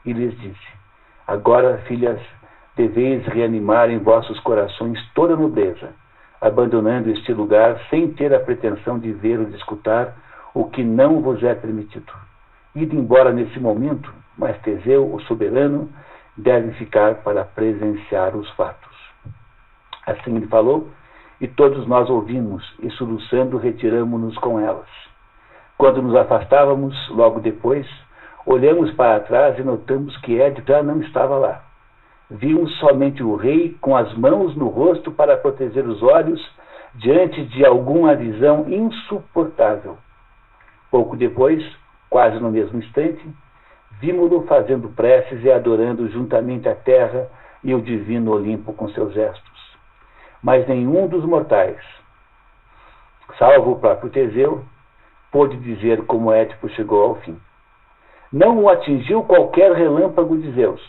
e lhes disse: agora, filhas, deveis reanimar em vossos corações toda a nobreza, abandonando este lugar sem ter a pretensão de ver ou de escutar o que não vos é permitido. Ide embora nesse momento, mas Teseu, o soberano, deve ficar para presenciar os fatos. Assim ele falou, e todos nós ouvimos, e soluçando retiramo-nos com elas. Quando nos afastávamos, logo depois, olhamos para trás e notamos que Édipo já não estava lá. Vimos somente o rei com as mãos no rosto para proteger os olhos diante de alguma visão insuportável. Pouco depois, quase no mesmo instante, vimos-lo fazendo preces e adorando juntamente a terra e o divino Olimpo com seus gestos. Mas nenhum dos mortais, salvo o próprio Teseu, pôde dizer como Édipo chegou ao fim. Não o atingiu qualquer relâmpago de Zeus,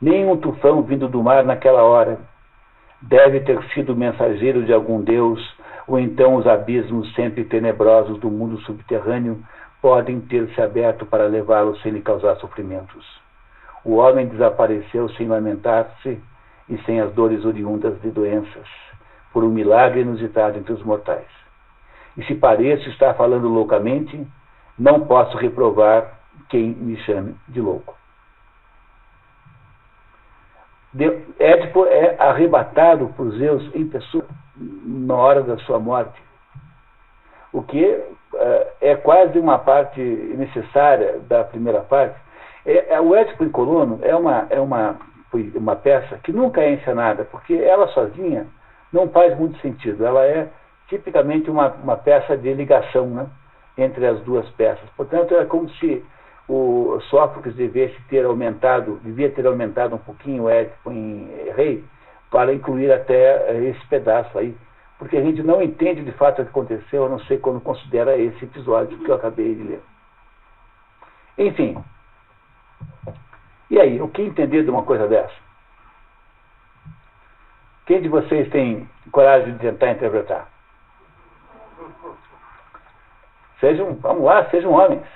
nem um tufão vindo do mar naquela hora. Deve ter sido mensageiro de algum deus, ou então os abismos sempre tenebrosos do mundo subterrâneo podem ter se aberto para levá-lo sem lhe causar sofrimentos. O homem desapareceu sem lamentar-se e sem as dores oriundas de doenças, por um milagre inusitado entre os mortais. E se pareço estar falando loucamente, não posso reprovar quem me chame de louco. Édipo é arrebatado por Zeus em pessoa na hora da sua morte, o que é quase uma parte necessária da primeira parte. O Édipo em Colono é uma peça que nunca é encenada, porque ela sozinha não faz muito sentido. Ela é tipicamente uma peça de ligação, né, entre as duas peças. Portanto, é como se o Sófocles devia ter aumentado um pouquinho o Édipo em Rei, para incluir até esse pedaço aí, porque a gente não entende de fato o que aconteceu, a não ser quando considera esse episódio que eu acabei de ler. Enfim. E aí, o que entender de uma coisa dessa? Quem de vocês tem coragem de tentar interpretar? Vamos lá, sejam homens.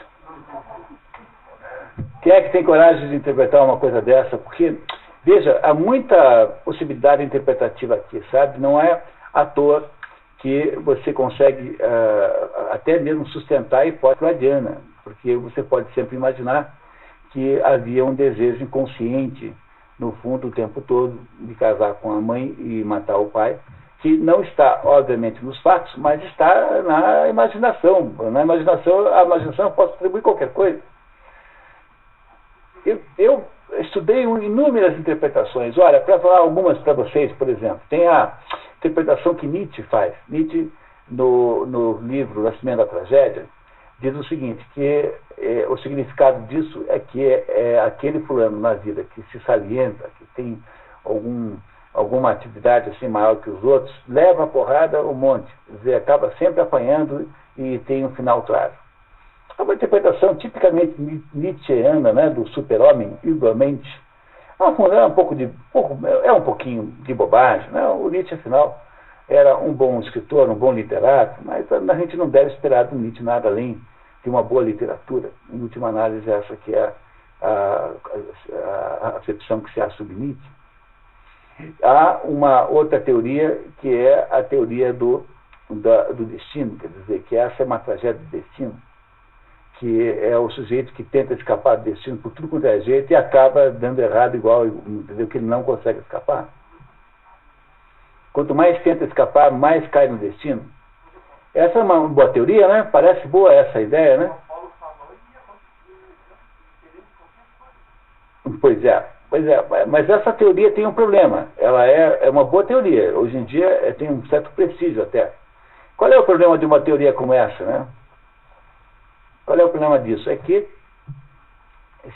Quem é que tem coragem de interpretar uma coisa dessa? Porque, veja, há muita possibilidade interpretativa aqui, sabe? Não é à toa que você consegue até mesmo sustentar a hipótese freudiana, porque você pode sempre imaginar que havia um desejo inconsciente, no fundo, o tempo todo, de casar com a mãe e matar o pai, que não está, obviamente, nos fatos, mas está na imaginação. Na imaginação, a imaginação pode atribuir qualquer coisa. Eu estudei inúmeras interpretações. Olha, para falar algumas para vocês, por exemplo, tem a interpretação que Nietzsche faz. Nietzsche, no livro Nascimento da Tragédia, diz o seguinte, que o significado disso é que aquele fulano na vida que se salienta, que tem alguma atividade assim maior que os outros, leva a porrada um monte, quer dizer, acaba sempre apanhando e tem um final trágico. É uma interpretação tipicamente nietzscheana, né, do super-homem, Übermensch. É um pouquinho de bobagem, né? O Nietzsche, afinal, era um bom escritor, um bom literato, mas a gente não deve esperar do Nietzsche nada além de uma boa literatura. Em última análise, essa que é a acepção que se há sobre Nietzsche. Há uma outra teoria, que é a teoria do destino, quer dizer, que essa é uma tragédia de destino, que é o sujeito que tenta escapar do destino por tudo quanto é jeito e acaba dando errado igual, entendeu? Que ele não consegue escapar. Quanto mais tenta escapar, mais cai no destino. Essa é uma boa teoria, né? Parece boa essa ideia, né? Pois é, mas essa teoria tem um problema. Ela é uma boa teoria. Hoje em dia tem um certo prestígio até. Qual é o problema de uma teoria como essa, né? Qual é o problema disso? É que,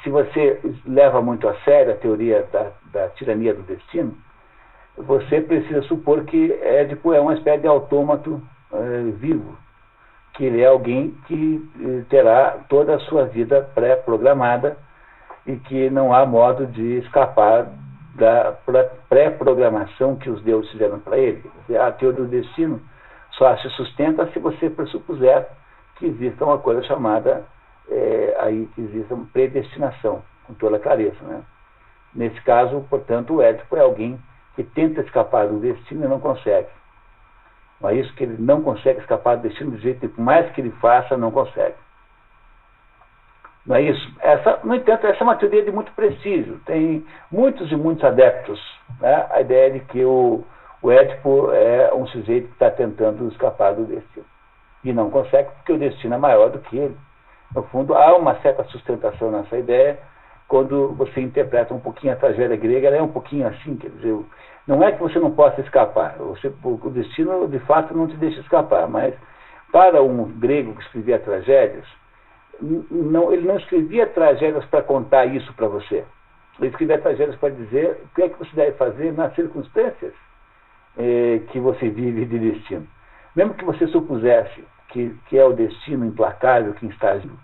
se você leva muito a sério a teoria da tirania do destino, você precisa supor que Édipo é uma espécie de autômato vivo, que ele é alguém que terá toda a sua vida pré-programada e que não há modo de escapar da pré-programação que os deuses fizeram para ele. A teoria do destino só se sustenta se você pressupuser que exista uma coisa chamada, que exista uma predestinação, com toda clareza, né? Nesse caso, portanto, o Édipo é alguém que tenta escapar do destino e não consegue. Não é isso, que ele não consegue escapar do destino do jeito que, por mais que ele faça, não consegue. Não é isso? No entanto, essa é uma teoria de muito prestígio. Tem muitos e muitos adeptos, né? A ideia de que o Édipo é um sujeito que está tentando escapar do destino. E não consegue, porque o destino é maior do que ele. No fundo, há uma certa sustentação nessa ideia. Quando você interpreta um pouquinho a tragédia grega, ela é um pouquinho assim, quer dizer, não é que você não possa escapar, o destino de fato não te deixa escapar, mas para um grego que escrevia tragédias, ele não escrevia tragédias para contar isso para você, ele escrevia tragédias para dizer o que é que você deve fazer nas circunstâncias que você vive de destino. Mesmo que você supusesse que é o destino implacável que está agindo.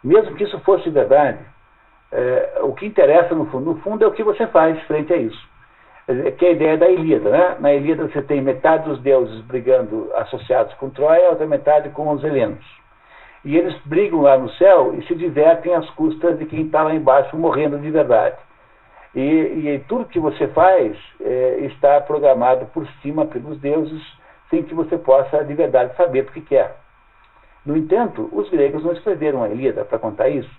Mesmo que isso fosse verdade, o que interessa no fundo é o que você faz frente a isso. Que é a ideia da Ilíada, né? Na Ilíada você tem metade dos deuses brigando associados com Troia, a outra metade com os helenos. E eles brigam lá no céu e se divertem às custas de quem está lá embaixo morrendo de verdade. E tudo que você faz está programado por cima pelos deuses, sem que você possa de verdade saber o que quer. No entanto, os gregos não escreveram a Ilíada para contar isso.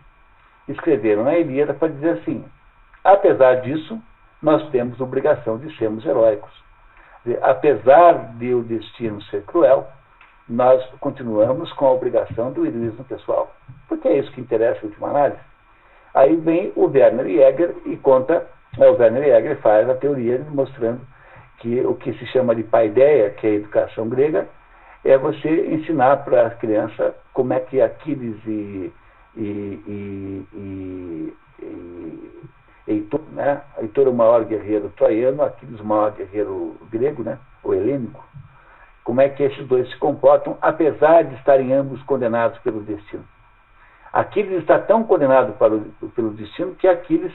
Escreveram a Ilíada para dizer assim: apesar disso, nós temos obrigação de sermos heróicos. Apesar de o destino ser cruel, nós continuamos com a obrigação do heroísmo pessoal. Porque é isso que interessa em última análise. Aí vem o Werner Jäger e conta, o Werner Jäger faz a teoria mostrando que o que se chama de paideia, que é a educação grega, é você ensinar para a criança como é que Aquiles e Heitor, né? Heitor é o maior guerreiro troiano, Aquiles o maior guerreiro grego, né? O helênico. Como é que esses dois se comportam, apesar de estarem ambos condenados pelo destino. Aquiles está tão condenado pelo destino que Aquiles,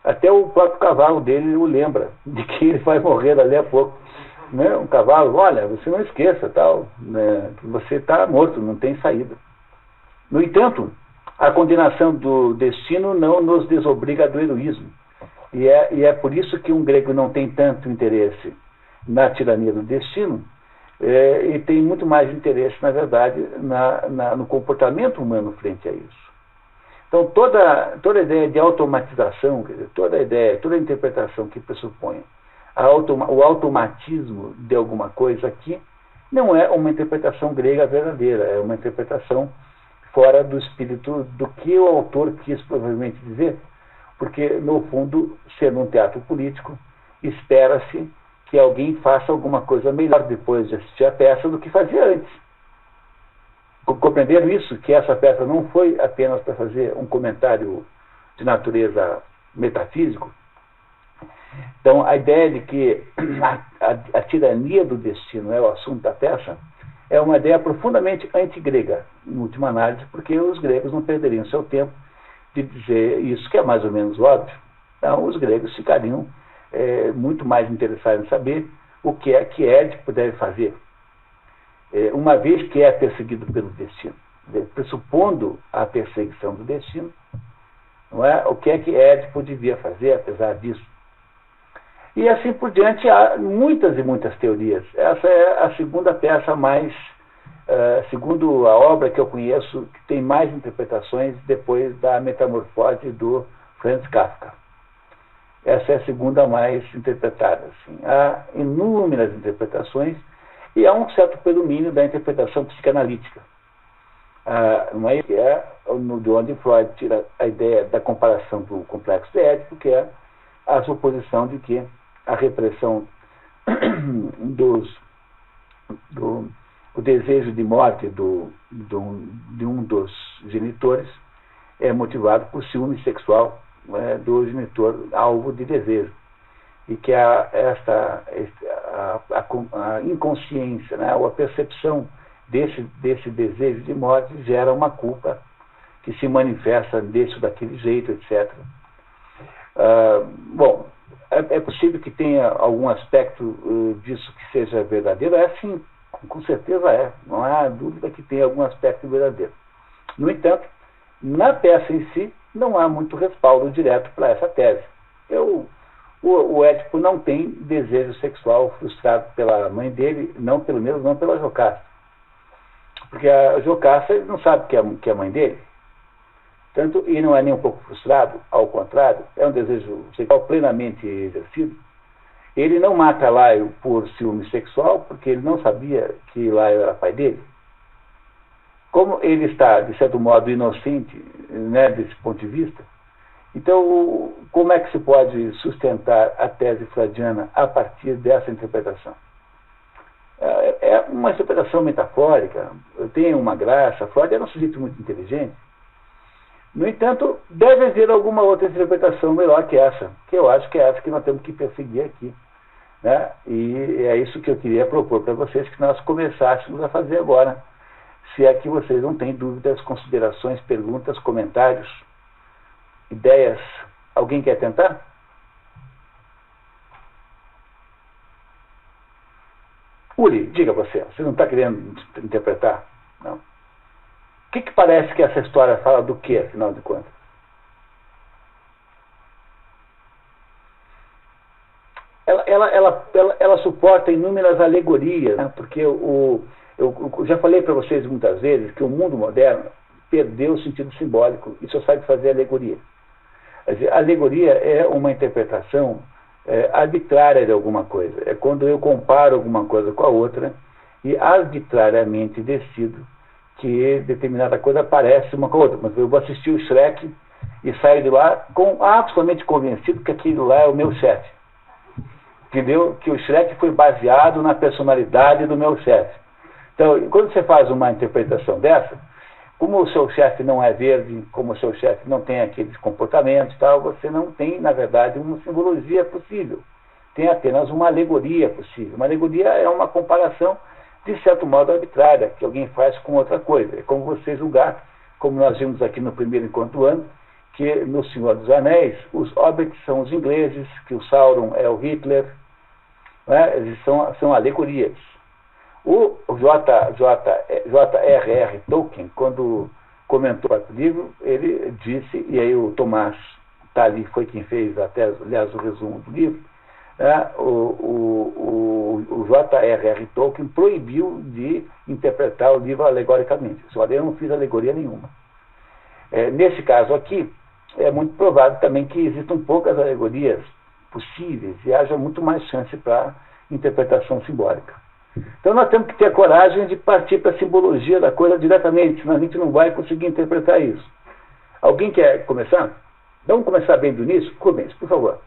até o próprio cavalo dele o lembra de que ele vai morrer dali a pouco. Né? Um cavalo, olha, você não esqueça, tal, né? Que você está morto, não tem saída. No entanto, a condenação do destino não nos desobriga do heroísmo. E é por isso que um grego não tem tanto interesse na tirania do destino, e tem muito mais interesse, na verdade, no comportamento humano frente a isso. Então, toda a ideia de automatização, quer dizer, toda a interpretação que pressupõe o automatismo de alguma coisa aqui, não é uma interpretação grega verdadeira, é uma interpretação fora do espírito do que o autor quis provavelmente dizer, porque, no fundo, sendo um teatro político, espera-se que alguém faça alguma coisa melhor depois de assistir a peça do que fazia antes. Compreenderam isso? Que essa peça não foi apenas para fazer um comentário de natureza metafísico? Então, a ideia de que a tirania do destino é o assunto da peça é uma ideia profundamente antigrega, em última análise, porque os gregos não perderiam seu tempo de dizer isso, que é mais ou menos óbvio. Então, os gregos ficariam muito mais interessados em saber o que é que Édipo deve fazer, uma vez que é perseguido pelo destino. Pressupondo a perseguição do destino, não é? O que é que Édipo devia fazer, apesar disso. E assim por diante, há muitas e muitas teorias. Essa é a segunda peça mais, segundo a obra que eu conheço, que tem mais interpretações depois da Metamorfose do Franz Kafka. Essa é a segunda mais interpretada. Assim. Há inúmeras interpretações e há um certo predomínio da interpretação psicanalítica. Que é de onde Freud tira a ideia da comparação do complexo de Édipo, que é a suposição de que a repressão o desejo de morte de um dos genitores é motivado por ciúme sexual do genitor alvo de desejo. E que a inconsciência, né, ou a percepção desse desejo de morte gera uma culpa que se manifesta desse ou daquele jeito, etc. Bom, é possível que tenha algum aspecto disso que seja verdadeiro? É sim, com certeza é. Não há dúvida que tenha algum aspecto verdadeiro. No entanto, na peça em si, não há muito respaldo direto para essa tese. O Édipo não tem desejo sexual frustrado pela mãe dele, pelo menos não pela Jocasta. Porque a Jocasta ele não sabe que é a mãe dele. Tanto, e não é nem um pouco frustrado, ao contrário, é um desejo sexual plenamente exercido. Ele não mata Laio por ciúme sexual, porque ele não sabia que Laio era pai dele. Como ele está, de certo modo, inocente, né, desse ponto de vista, então, como é que se pode sustentar a tese freudiana a partir dessa interpretação? É uma interpretação metafórica, tem uma graça. Freud era um sujeito muito inteligente. No entanto, deve haver alguma outra interpretação melhor que essa, que eu acho que é essa que nós temos que perseguir aqui. Né? E é isso que eu queria propor para vocês, que nós começássemos a fazer agora. se é que vocês não têm dúvidas, considerações, perguntas, comentários, ideias. Alguém quer tentar? Uri, diga você não está querendo interpretar? Não. O que parece que essa história fala do que, afinal de contas? Ela suporta inúmeras alegorias, né? Porque eu já falei para vocês muitas vezes que o mundo moderno perdeu o sentido simbólico e só sabe fazer alegoria. Quer dizer, a alegoria é uma interpretação arbitrária de alguma coisa. É quando eu comparo alguma coisa com a outra e arbitrariamente decido que determinada coisa parece uma com a outra. Mas eu vou assistir o Shrek e saio de lá absolutamente convencido que aquilo lá é o meu chefe. Entendeu? Que o Shrek foi baseado na personalidade do meu chefe. Então, quando você faz uma interpretação dessa, como o seu chefe não é verde, como o seu chefe não tem aqueles comportamentos e tal, você não tem, na verdade, uma simbologia possível. Tem apenas uma alegoria possível. Uma alegoria é uma comparação, de certo modo, arbitrária, que alguém faz com outra coisa. É como você julgar, como nós vimos aqui no primeiro encontro do ano, que no Senhor dos Anéis, os hobbits são os ingleses, que o Sauron é o Hitler, né? Eles são alegorias. O J.R.R. Tolkien, quando comentou o livro, ele disse, e aí o Tomás Tali foi quem fez até, aliás, o resumo do livro, né? O J.R.R. Tolkien proibiu de interpretar o livro alegoricamente. Eu não fiz alegoria nenhuma. Nesse caso aqui, é muito provável também que existam poucas alegorias possíveis e haja muito mais chance para interpretação simbólica. Então nós temos que ter a coragem de partir para a simbologia da coisa diretamente, senão a gente não vai conseguir interpretar isso. Alguém quer começar? Vamos começar bem do início? Comece, por favor.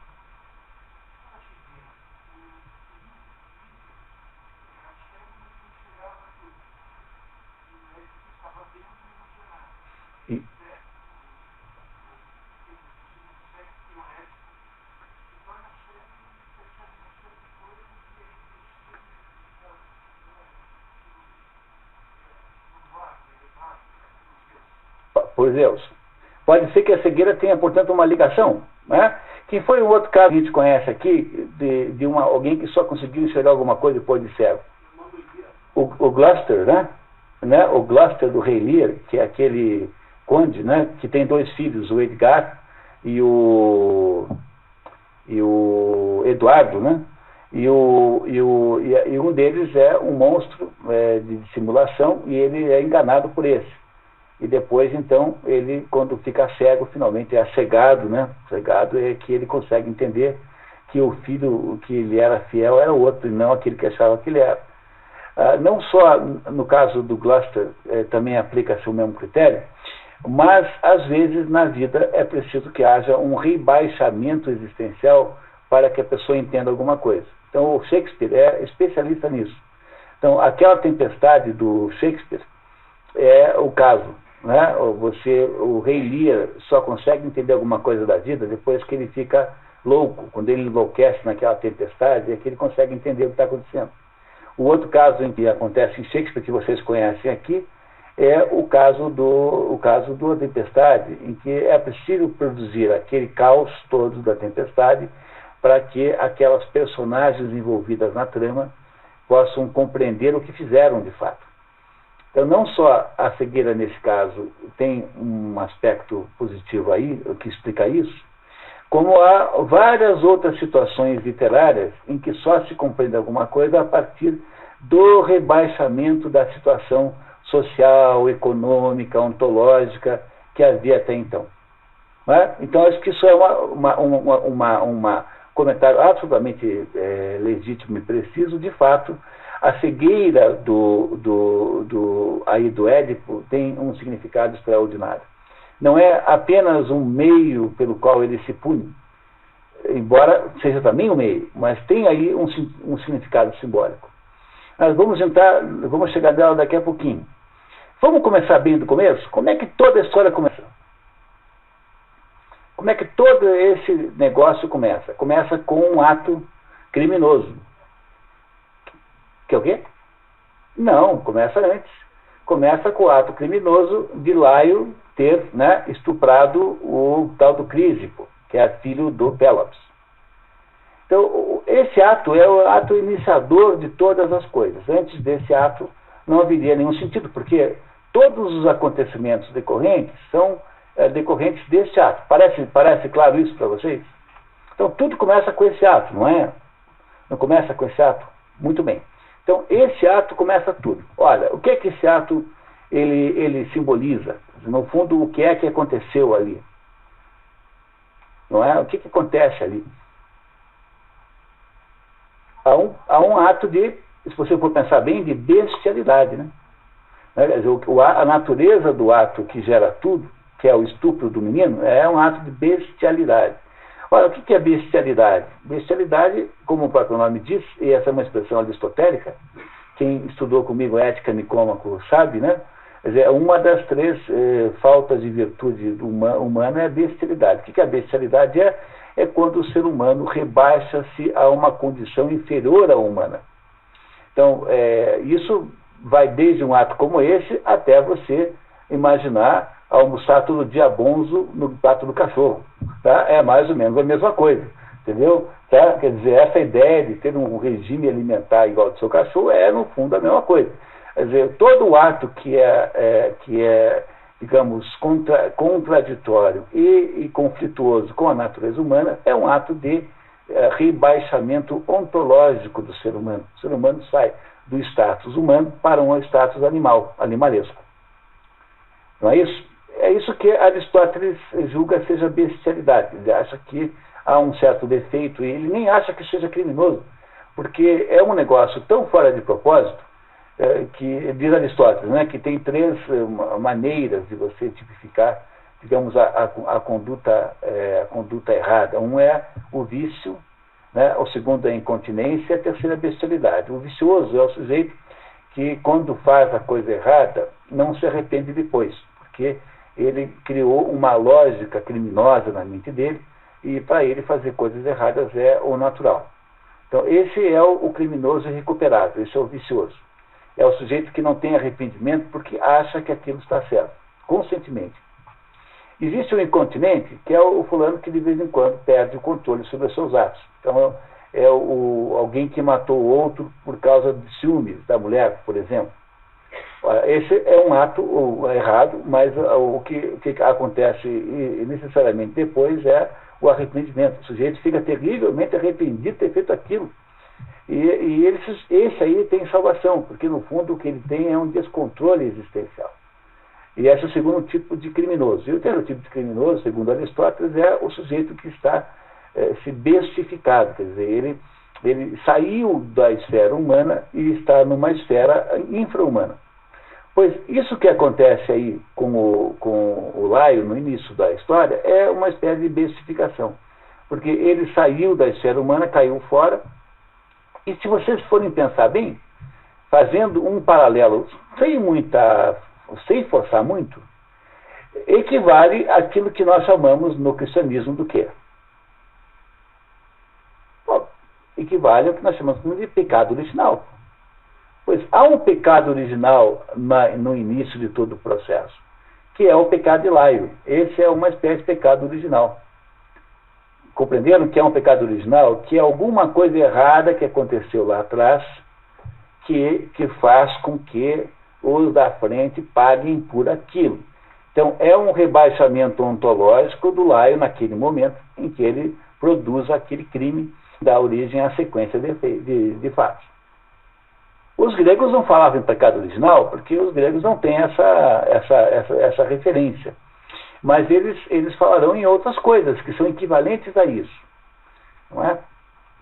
Por Deus. Pode ser que a cegueira tenha, portanto, uma ligação. Né? Quem foi o outro caso que a gente conhece aqui, de alguém que só conseguiu enxergar alguma coisa depois de cego? O Gloucester, né? O Gloucester do Rei Lear, que é aquele conde, né? Que tem dois filhos, o Edgar e o Eduardo, né? E um deles é um monstro de simulação e ele é enganado por esse. E depois, então, ele, quando fica cego, finalmente é cegado, né? Cegado é que ele consegue entender que o filho que ele era fiel era o outro, e não aquele que achava que ele era. Não só no caso do Gloucester também aplica-se o mesmo critério, mas, às vezes, na vida é preciso que haja um rebaixamento existencial para que a pessoa entenda alguma coisa. Então, o Shakespeare é especialista nisso. Então, aquela tempestade do Shakespeare é o caso. Né? O Rei Lear só consegue entender alguma coisa da vida depois que ele fica louco. Quando ele enlouquece naquela tempestade, é que ele consegue entender o que está acontecendo. O outro caso em que acontece em Shakespeare, que vocês conhecem aqui, é o caso da tempestade, em que é preciso produzir aquele caos todo da tempestade para que aquelas personagens envolvidas na trama possam compreender o que fizeram de fato. Então, não só a cegueira, nesse caso, tem um aspecto positivo aí, que explica isso, como há várias outras situações literárias em que só se compreende alguma coisa a partir do rebaixamento da situação social, econômica, ontológica que havia até então. Né? Então, acho que isso é um comentário absolutamente legítimo e preciso. De fato, a cegueira do Édipo tem um significado extraordinário. Não é apenas um meio pelo qual ele se pune, embora seja também um meio, mas tem aí um significado simbólico. Nós vamos chegar nela daqui a pouquinho. Vamos começar bem do começo? Como é que toda a história começa? Como é que todo esse negócio começa? Começa com um ato criminoso. Que é o quê? Não, começa antes. Começa com o ato criminoso de Laio ter, né, estuprado o tal do Crísipo, que é filho do Pélops. Então, esse ato é o ato iniciador de todas as coisas. Antes desse ato, não haveria nenhum sentido, porque todos os acontecimentos decorrentes são decorrentes desse ato. Parece claro isso para vocês? Então, tudo começa com esse ato, não é? Não começa com esse ato? Muito bem. Então, esse ato começa tudo. Olha, o que é que esse ato ele simboliza? No fundo, o que é que aconteceu ali? Não é? O que acontece ali? Há um ato de, se você for pensar bem, de bestialidade, né? Quer dizer, a natureza do ato que gera tudo, que é o estupro do menino, é um ato de bestialidade. Olha, o que é bestialidade? Bestialidade, como o próprio nome diz, e essa é uma expressão aristotélica, quem estudou comigo ética nicômaco sabe, né? Quer dizer, uma das três faltas de virtude humana é a bestialidade. O que a bestialidade é? É quando o ser humano rebaixa-se a uma condição inferior à humana. Então, isso vai desde um ato como esse até você imaginar almoçar todo dia bonzo no prato do cachorro. Tá? É mais ou menos a mesma coisa. Entendeu? Tá? Quer dizer, essa ideia de ter um regime alimentar igual ao do seu cachorro é, no fundo, a mesma coisa. Quer dizer, todo ato que é digamos, contraditório e conflituoso com a natureza humana é um ato de rebaixamento ontológico do ser humano. O ser humano sai do status humano para um status animalesco. Não é isso? É isso que Aristóteles julga seja bestialidade. Ele acha que há um certo defeito e ele nem acha que seja criminoso, porque é um negócio tão fora de propósito que diz Aristóteles, né, que tem três maneiras de você tipificar, digamos, a conduta errada. Um é o vício, né, o segundo é a incontinência e a terceira é a bestialidade. O vicioso é o sujeito que, quando faz a coisa errada, não se arrepende depois, porque ele criou uma lógica criminosa na mente dele e, para ele, fazer coisas erradas é o natural. Então, esse é o criminoso irrecuperável, esse é o vicioso. É o sujeito que não tem arrependimento porque acha que aquilo está certo, conscientemente. Existe o incontinente, que é o fulano que de vez em quando perde o controle sobre os seus atos. Então, é alguém que matou o outro por causa de ciúmes da mulher, por exemplo. Esse é um ato errado, mas o que acontece necessariamente depois é o arrependimento. O sujeito fica terrivelmente arrependido de ter feito aquilo. E esse aí tem salvação, porque no fundo o que ele tem é um descontrole existencial. E esse é o segundo tipo de criminoso. E o terceiro tipo de criminoso, segundo Aristóteles, é o sujeito que está se bestificado, quer dizer, ele saiu da esfera humana e está numa esfera infra-humana. Pois isso que acontece aí com o Laio no início da história é uma espécie de bestificação, porque ele saiu da esfera humana, caiu fora. E se vocês forem pensar bem, fazendo um paralelo sem forçar muito, equivale àquilo que nós chamamos no cristianismo do quê? Bom, equivale ao que nós chamamos de pecado original. Pois há um pecado original no início de todo o processo, que é o pecado de Laio. Esse é uma espécie de pecado original. Compreenderam que é um pecado original? Que é alguma coisa errada que aconteceu lá atrás que faz com que os da frente paguem por aquilo. Então, é um rebaixamento ontológico do Laio naquele momento em que ele produz aquele crime, dá origem à sequência de fatos. Os gregos não falavam em pecado original porque os gregos não têm essa referência. Mas eles falarão em outras coisas que são equivalentes a isso. Não é?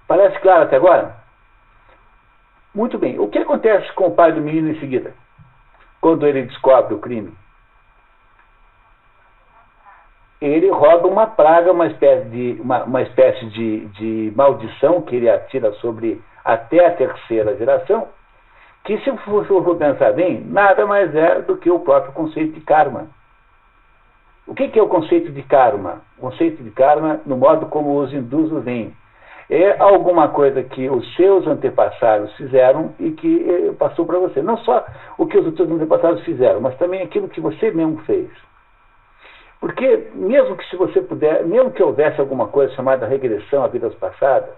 Parece claro até agora? Muito bem. O que acontece com o pai do menino em seguida? Quando ele descobre o crime? Ele roga uma praga, uma espécie de maldição que ele atira sobre até a terceira geração, que, se for pensar bem, nada mais é do que o próprio conceito de karma. O que é o conceito de karma? O conceito de karma, no modo como os hindus o veem, É alguma coisa que os seus antepassados fizeram e que passou para você. Não só o que os seus antepassados fizeram, mas também aquilo que você mesmo fez. Porque mesmo que se você puder, mesmo que houvesse alguma coisa chamada regressão a vidas passadas,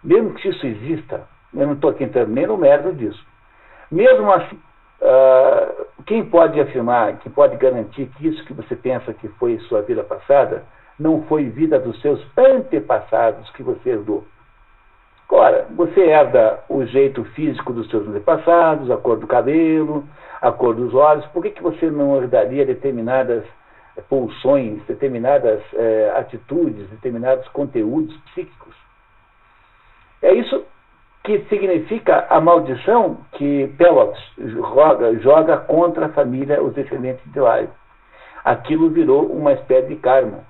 mesmo que isso exista, eu não estou aqui entrando nem no mérito disso, mesmo assim, quem pode afirmar, que pode garantir que isso que você pensa que foi sua vida passada, não foi vida dos seus antepassados que você herdou? Ora, você herda o jeito físico dos seus antepassados, a cor do cabelo, a cor dos olhos. Por que você não herdaria determinadas pulsões, determinadas atitudes, determinados conteúdos psíquicos? É isso que significa a maldição que Pelops joga contra a família, os descendentes de Laio. Aquilo virou uma espécie de karma,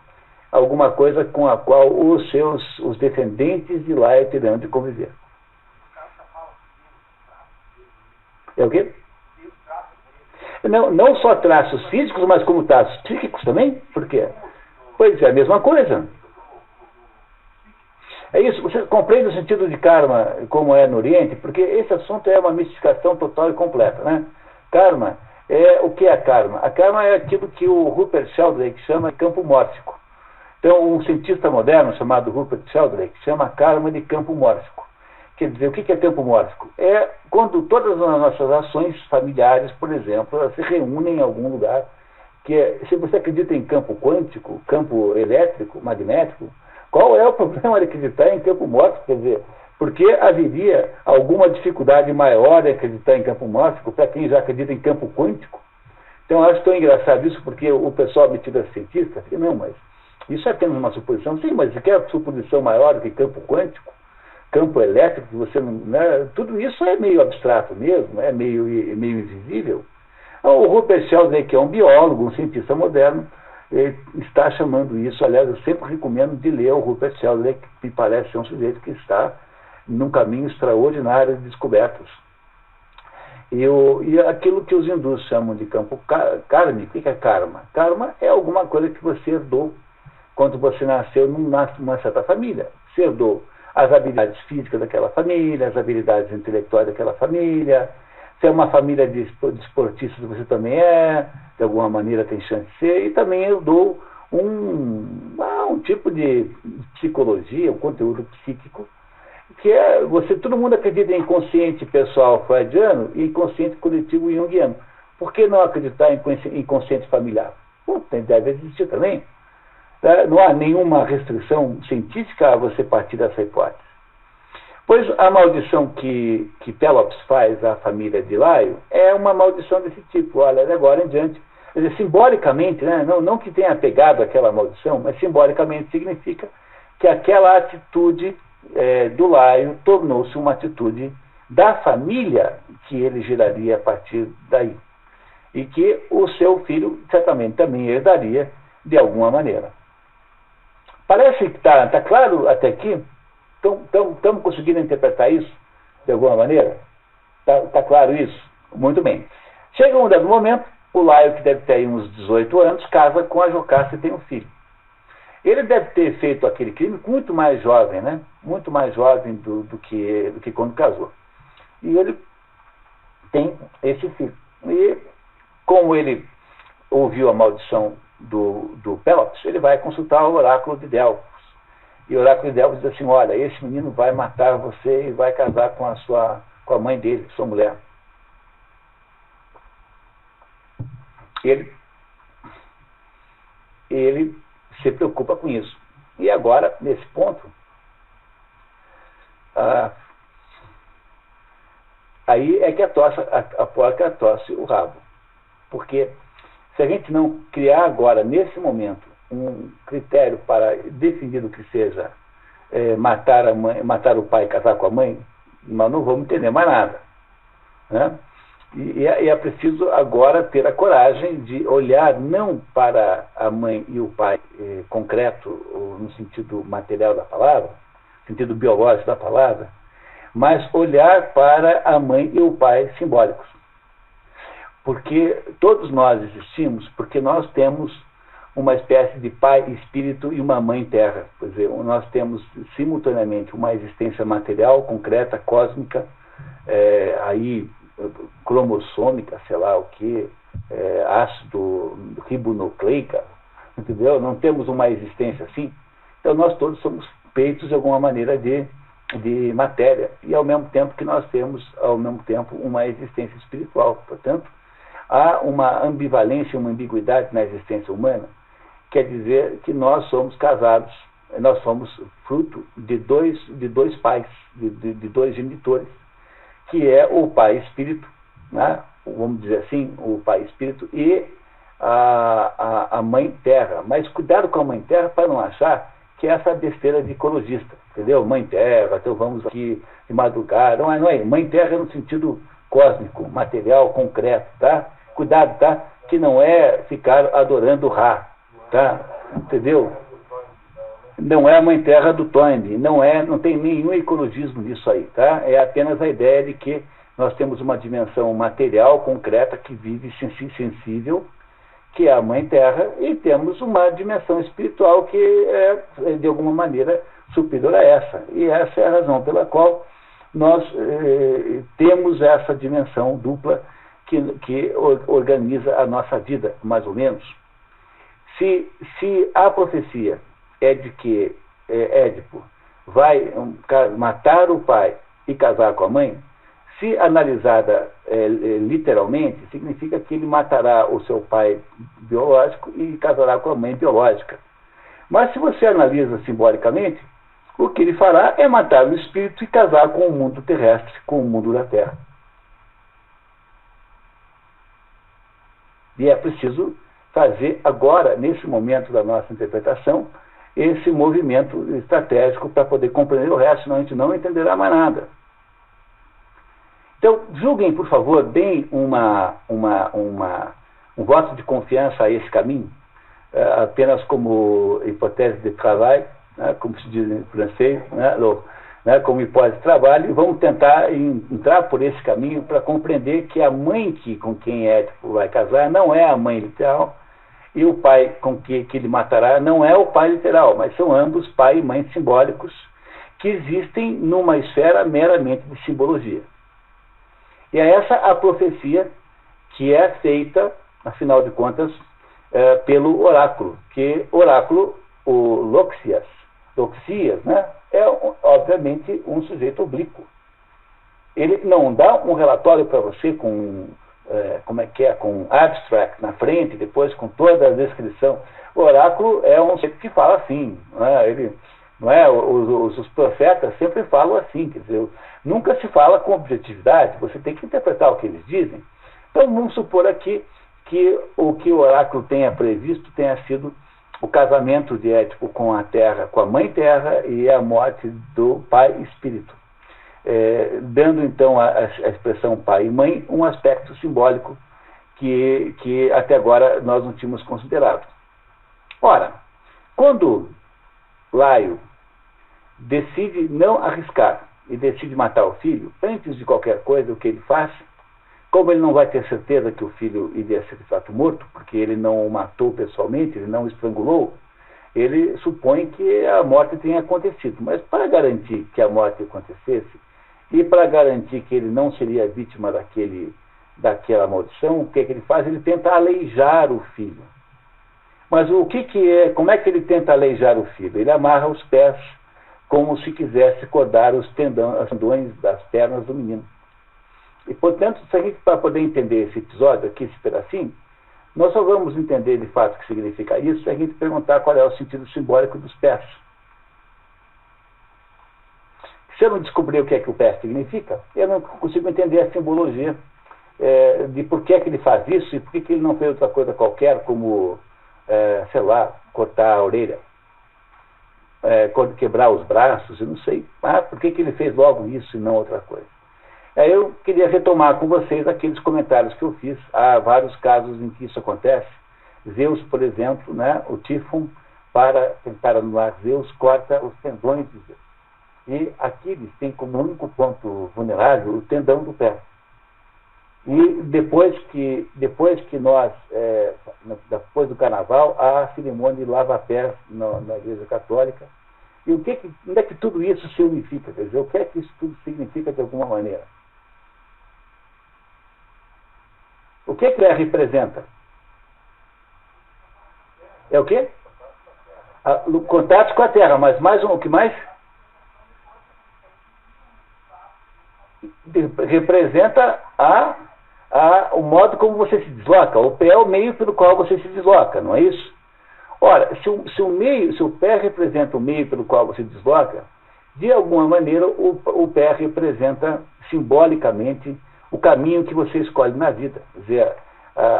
alguma coisa com a qual os descendentes de Laio terão de conviver. É o quê? Não só traços físicos, mas como traços psíquicos também? Por quê? Pois é, a mesma coisa. É isso, você compreende o sentido de karma como é no Oriente? Porque esse assunto é uma mistificação total e completa, né? Karma o que é karma? A karma é aquilo que o Rupert Sheldrake chama de campo mórfico. Então, um cientista moderno chamado Rupert Sheldrake chama karma de campo mórfico. Quer dizer, o que é campo mórfico? É quando todas as nossas ações familiares, por exemplo, elas se reúnem em algum lugar, se você acredita em campo quântico, campo elétrico, magnético, qual é o problema de acreditar em campo mórfico? Quer dizer, porque haveria alguma dificuldade maior em acreditar em campo mórfico para quem já acredita em campo quântico? Então, eu acho tão engraçado isso, porque o pessoal metido a cientista, não, mas isso é apenas uma suposição. Sim, mas quer suposição maior do que campo quântico? Campo elétrico, que você não, né? Tudo isso é meio abstrato mesmo, é meio invisível. O Rupert Sheldrake, que é um biólogo, um cientista moderno, está chamando isso. Aliás, eu sempre recomendo de ler o Rupert Sheldrake, que me parece ser um sujeito que está num caminho extraordinário de descobertas. E aquilo que os hindus chamam de campo kármico, o que é karma? Karma é alguma coisa que você herdou quando você nasceu numa certa família. Você herdou as habilidades físicas daquela família, as habilidades intelectuais daquela família. Se é uma família de esportistas, você também de alguma maneira tem chance de ser, e também herdou um tipo de psicologia, um conteúdo psíquico, que todo mundo acredita em inconsciente pessoal freudiano e inconsciente coletivo junguiano. Por que não acreditar em inconsciente familiar? Deve existir também. Não há nenhuma restrição científica a você partir dessa hipótese. Pois a maldição que Pelops faz à família de Laio é uma maldição desse tipo. Olha, de agora em diante, quer dizer, simbolicamente, né, não que tenha pegado aquela maldição, mas simbolicamente significa que aquela atitude do Laio tornou-se uma atitude da família que ele geraria a partir daí. E que o seu filho certamente também herdaria de alguma maneira. Parece que está claro até aqui? Estamos conseguindo interpretar isso de alguma maneira? Está claro isso? Muito bem. Chega um dado momento, o Laio, que deve ter aí uns 18 anos, casa com a Jocasta e tem um filho. Ele deve ter feito aquele crime muito mais jovem, né? Muito mais jovem do que quando casou. E ele tem esse filho. E como ele ouviu a maldição do Pelops, ele vai consultar o oráculo de Delfos. E o oráculo de Delfos diz assim: olha, esse menino vai matar você e vai casar com a mãe dele, sua mulher. Ele se preocupa com isso. E agora, nesse ponto, aí é que a porca torce o rabo. Porque se a gente não criar agora, nesse momento, um critério para definir o que seja matar o pai e casar com a mãe, nós não vamos entender mais nada. Né? E é preciso agora ter a coragem de olhar não para a mãe e o pai concreto, ou no sentido material da palavra, no sentido biológico da palavra, mas olhar para a mãe e o pai simbólicos. Porque todos nós existimos porque nós temos uma espécie de pai espírito e uma mãe terra. Quer dizer, nós temos simultaneamente uma existência material, concreta, cósmica, aí cromossômica, sei lá o que, ácido ribonucleica, entendeu? Não temos uma existência assim. Então nós todos somos feitos de alguma maneira de matéria, e ao mesmo tempo que nós temos, ao mesmo tempo, uma existência espiritual. Portanto, há uma ambivalência, uma ambiguidade na existência humana. Quer dizer que nós somos casados, nós somos fruto de dois pais, de dois genitores, que é o pai espírito, né? Vamos dizer assim, o pai espírito e a mãe terra. Mas cuidado com a mãe terra para não achar que é essa besteira de ecologista, entendeu? Mãe terra, então vamos aqui de madrugada. Não é. Mãe terra no sentido cósmico, material, concreto, tá? Cuidado, tá? Que não é ficar adorando Ra, tá? Entendeu? Não é a mãe terra do Toynbee, não tem nenhum ecologismo nisso aí, tá? É apenas a ideia de que nós temos uma dimensão material, concreta, que vive sensível, que é a mãe terra, e temos uma dimensão espiritual que é, de alguma maneira, superior a essa. E essa é a razão pela qual nós temos essa dimensão dupla que organiza a nossa vida, mais ou menos. Se a profecia é de que Édipo vai matar o pai e casar com a mãe, se analisada literalmente, significa que ele matará o seu pai biológico e casará com a mãe biológica. Mas se você analisa simbolicamente, o que ele fará é matar o espírito e casar com o mundo terrestre, com o mundo da Terra. E é preciso fazer agora, nesse momento da nossa interpretação, esse movimento estratégico para poder compreender o resto, senão a gente não entenderá mais nada. Então, julguem, por favor, deem um voto de confiança a esse caminho, apenas como hipótese de trabalho, né, como se diz em francês, né, como hipótese de trabalho, e vamos tentar entrar por esse caminho para compreender que a mãe com quem Édipo vai casar não é a mãe literal, e o pai com que ele matará não é o pai literal, mas são ambos pai e mãe simbólicos que existem numa esfera meramente de simbologia. E é essa a profecia que é feita, afinal de contas, pelo oráculo, que oráculo, o Loxias, né, é obviamente um sujeito oblíquo. Ele não dá um relatório para você com com abstract na frente, depois com toda a descrição. O oráculo é um sujeito que fala assim, os profetas sempre falam assim, quer dizer, nunca se fala com objetividade, você tem que interpretar o que eles dizem. Então vamos supor aqui que o que o oráculo tenha previsto tenha sido o casamento de Édipo com a terra, com a mãe terra, e a morte do pai espírito. Dando então a expressão pai e mãe um aspecto simbólico que até agora nós não tínhamos considerado. Ora, quando Laio decide não arriscar e decide matar o filho, antes de qualquer coisa, o que ele faz, como ele não vai ter certeza que o filho iria ser de fato morto, porque ele não o matou pessoalmente, ele não o estrangulou, ele supõe que a morte tenha acontecido. Mas para garantir que a morte acontecesse, e para garantir que ele não seria vítima daquela maldição, o que ele faz? Ele tenta aleijar o filho. Mas como é que ele tenta aleijar o filho? Ele amarra os pés como se quisesse cordar os tendões das pernas do menino. E, portanto, para poder entender esse episódio aqui, esse pedacinho, nós só vamos entender de fato o que significa isso se a gente perguntar qual é o sentido simbólico dos pés. Se eu não descobrir o que é que o pé significa, eu não consigo entender a simbologia de por que é que ele faz isso e por que ele não fez outra coisa qualquer, como, cortar a orelha, quebrar os braços, eu não sei. Por que ele fez logo isso e não outra coisa? Aí eu queria retomar com vocês aqueles comentários que eu fiz. Há vários casos em que isso acontece. Zeus, por exemplo, o Tífon, para tentar anular Zeus, corta os tendões de Zeus. E Aquiles tem como único ponto vulnerável o tendão do pé. E depois que nós, depois do carnaval, há a cerimônia de lava-pés na Igreja Católica. E onde é que tudo isso se unifica? Quer dizer, o que é que isso tudo significa de alguma maneira? O que ela representa? É o quê? O contato com a Terra, mas o que mais? Representa o modo como você se desloca. O pé é o meio pelo qual você se desloca, não é isso? Ora, se o pé representa o meio pelo qual você desloca, de alguma maneira o pé representa simbolicamente o caminho que você escolhe na vida. Quer dizer,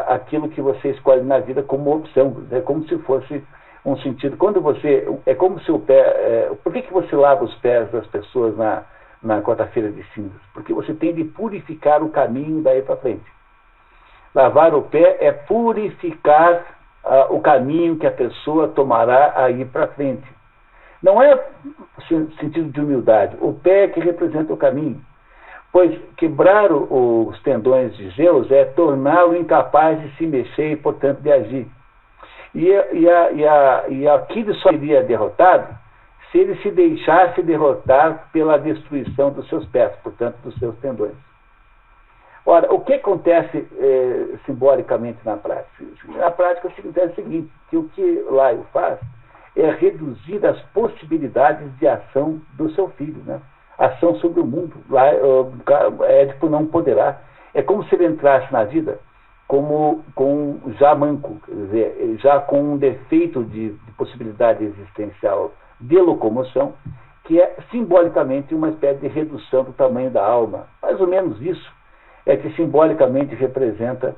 aquilo que você escolhe na vida como opção. É como se fosse um sentido. Quando você. É como se o pé. Por que você lava os pés das pessoas na quarta-feira de cinzas? Porque você tem de purificar o caminho daí para frente. Lavar o pé é purificar o caminho que a pessoa tomará aí para frente. Não é sentido de humildade. O pé é que representa o caminho. Pois quebrar os tendões de Zeus é torná-lo incapaz de se mexer e, portanto, de agir. E Aquiles só seria derrotado se ele se deixasse derrotar pela destruição dos seus pés, portanto, dos seus tendões. Ora, o que acontece simbolicamente na prática? Na prática, acontece o seguinte, que o que Laio faz é reduzir as possibilidades de ação do seu filho, né? Ação sobre o mundo. Édipo não poderá. É como se ele entrasse na vida já manco, quer dizer, já com um defeito de possibilidade existencial de locomoção, que é simbolicamente uma espécie de redução do tamanho da alma. Mais ou menos isso é que simbolicamente representa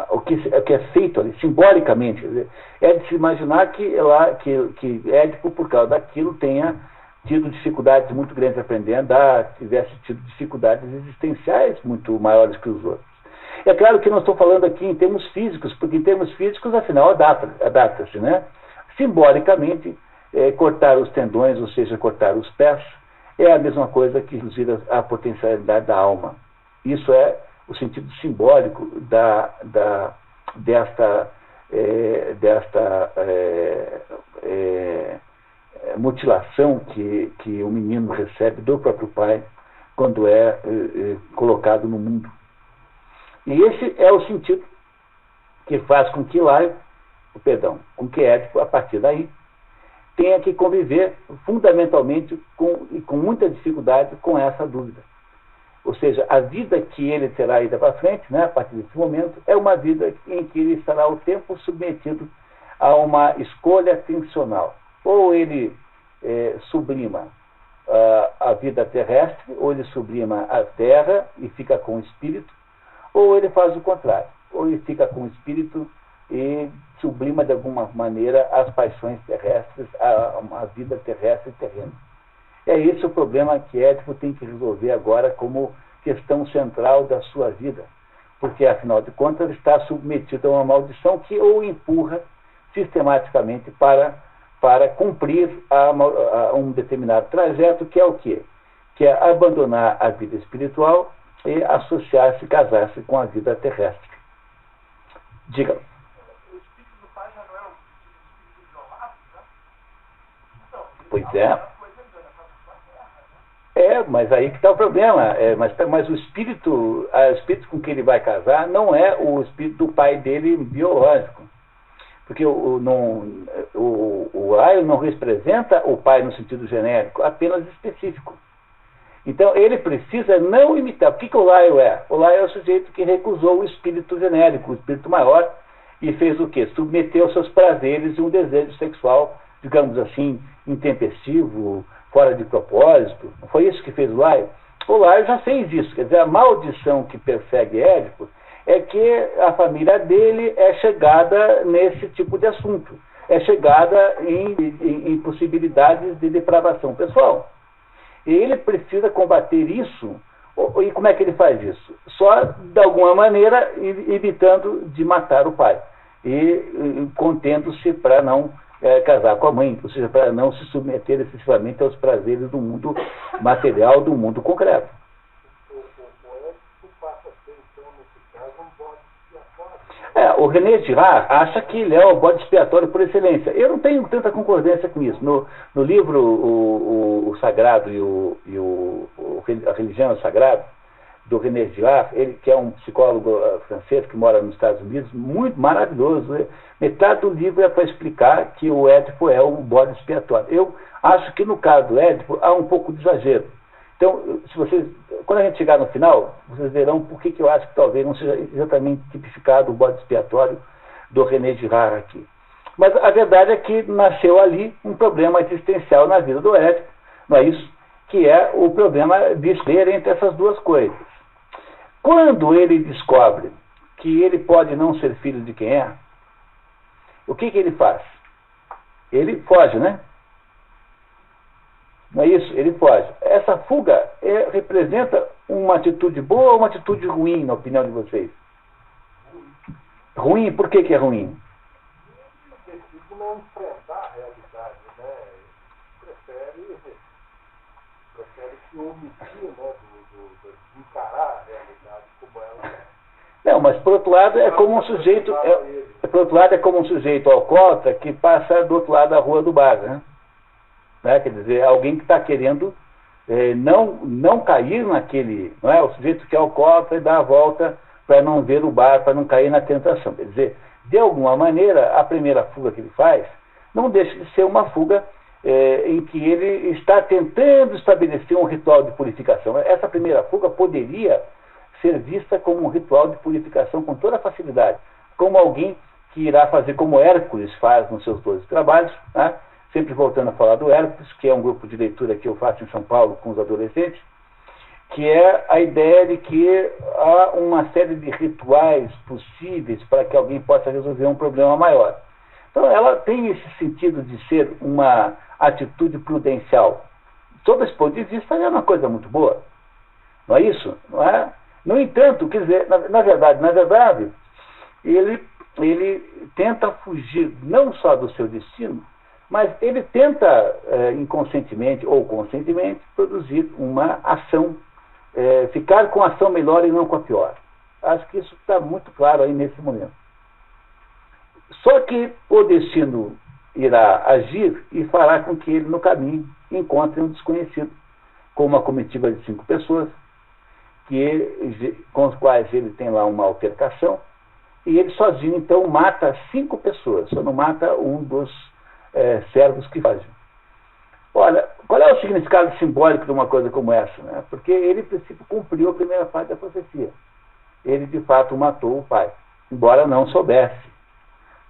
o que é feito ali, simbolicamente. Quer dizer, é de se imaginar que Édipo, por causa daquilo, tenha tido dificuldades muito grandes aprendendo a andar, tivesse tido dificuldades existenciais muito maiores que os outros. É claro que não estou falando aqui em termos físicos, porque em termos físicos, afinal, adapta-se, né? Simbolicamente, cortar os tendões, ou seja, cortar os pés, é a mesma coisa que reduzir a potencialidade da alma. Isso é o sentido simbólico desta mutilação que o menino recebe do próprio pai quando é colocado no mundo. E esse é o sentido que faz com que com que Édipo, a partir daí, tenha que conviver fundamentalmente com muita dificuldade com essa dúvida. Ou seja, a vida que ele terá ida para frente, né, a partir desse momento, é uma vida em que ele estará o tempo submetido a uma escolha tensional. Ou ele sublima a vida terrestre, ou ele sublima a terra e fica com o espírito, ou ele faz o contrário, ou ele fica com o espírito e sublima de alguma maneira as paixões terrestres, a vida terrestre e terrena. É esse o problema que Édipo tem que resolver agora como questão central da sua vida, porque afinal de contas ele está submetido a uma maldição que o empurra sistematicamente para cumprir um determinado trajeto, que é o quê? Que é abandonar a vida espiritual e associar-se, casar-se com a vida terrestre. Diga. O espírito do pai já não é o espírito isolado, né? Pois é. Mas aí que está o problema. Mas o espírito com que ele vai casar não é o espírito do pai dele biológico. Porque o Laio não representa o pai no sentido genérico, apenas específico. Então, ele precisa não imitar. O que o Laio é? O Laio é o sujeito que recusou o espírito genérico, o espírito maior, e fez o quê? Submeteu seus prazeres e um desejo sexual, digamos assim, intempestivo, fora de propósito. Não foi isso que fez o Laio? O Laio já fez isso. Quer dizer, a maldição que persegue Édipo é que a família dele é chegada nesse tipo de assunto. É chegada em possibilidades de depravação pessoal. E ele precisa combater isso. E como é que ele faz isso? Só, de alguma maneira, evitando de matar o pai. E contendo-se para não casar com a mãe, ou seja, para não se submeter excessivamente aos prazeres do mundo material, do mundo concreto. O Édipo passa a ser O René Girard acha que ele é o bode expiatório por excelência. Eu não tenho tanta concordância com isso. No livro O Sagrado e a Religião é o Sagrado, do René Girard, ele que é um psicólogo francês que mora nos Estados Unidos, muito maravilhoso. Né? Metade do livro é para explicar que o Édipo é um bode expiatório. Eu acho que no caso do Édipo há um pouco de exagero. Então, quando a gente chegar no final, vocês verão por que eu acho que talvez não seja exatamente tipificado o bode expiatório do René Girard aqui. Mas a verdade é que nasceu ali um problema existencial na vida do Édipo, não é isso? Que é o problema de escolher entre essas duas coisas. Quando ele descobre que ele pode não ser filho de quem é, o que ele faz? Ele foge, né? Não é isso? Ele foge. Essa fuga representa uma atitude boa ou uma atitude ruim, na opinião de vocês? Ruim? Por que é ruim? Porque não enfrentar a realidade, né? Prefere se omitir, né? De encarar a realidade como ela é. Não, mas por outro lado é como um sujeito. Por outro lado é como um sujeito alcoólatra que passa do outro lado da rua do bar, né? Quer dizer, alguém que está querendo não cair naquele... Não é? O sujeito que é alcoólatra e dá a volta para não ver o bar, para não cair na tentação. Quer dizer, de alguma maneira, a primeira fuga que ele faz não deixa de ser uma fuga em que ele está tentando estabelecer um ritual de purificação. Essa primeira fuga poderia ser vista como um ritual de purificação com toda facilidade, como alguém que irá fazer como Hércules faz nos seus 12 trabalhos, né? Sempre voltando a falar do Hércules, que é um grupo de leitura que eu faço em São Paulo com os adolescentes, que é a ideia de que há uma série de rituais possíveis para que alguém possa resolver um problema maior. Então, ela tem esse sentido de ser uma atitude prudencial. Sob esse ponto de vista, é uma coisa muito boa. Não é isso? Não é? No entanto, quer dizer, na verdade, ele tenta fugir não só do seu destino, mas ele tenta, inconscientemente ou conscientemente, produzir uma ação, ficar com a ação melhor e não com a pior. Acho que isso está muito claro aí nesse momento. Só que o destino irá agir e fará com que ele, no caminho, encontre um desconhecido, com uma comitiva de 5 pessoas, com os quais ele tem lá uma altercação, e ele sozinho, então, mata 5 pessoas, só não mata um dos servos que fazem. Olha, qual é o significado simbólico de uma coisa como essa? Né? Porque ele, em princípio, cumpriu a primeira parte da profecia. Ele, de fato, matou o pai, embora não soubesse.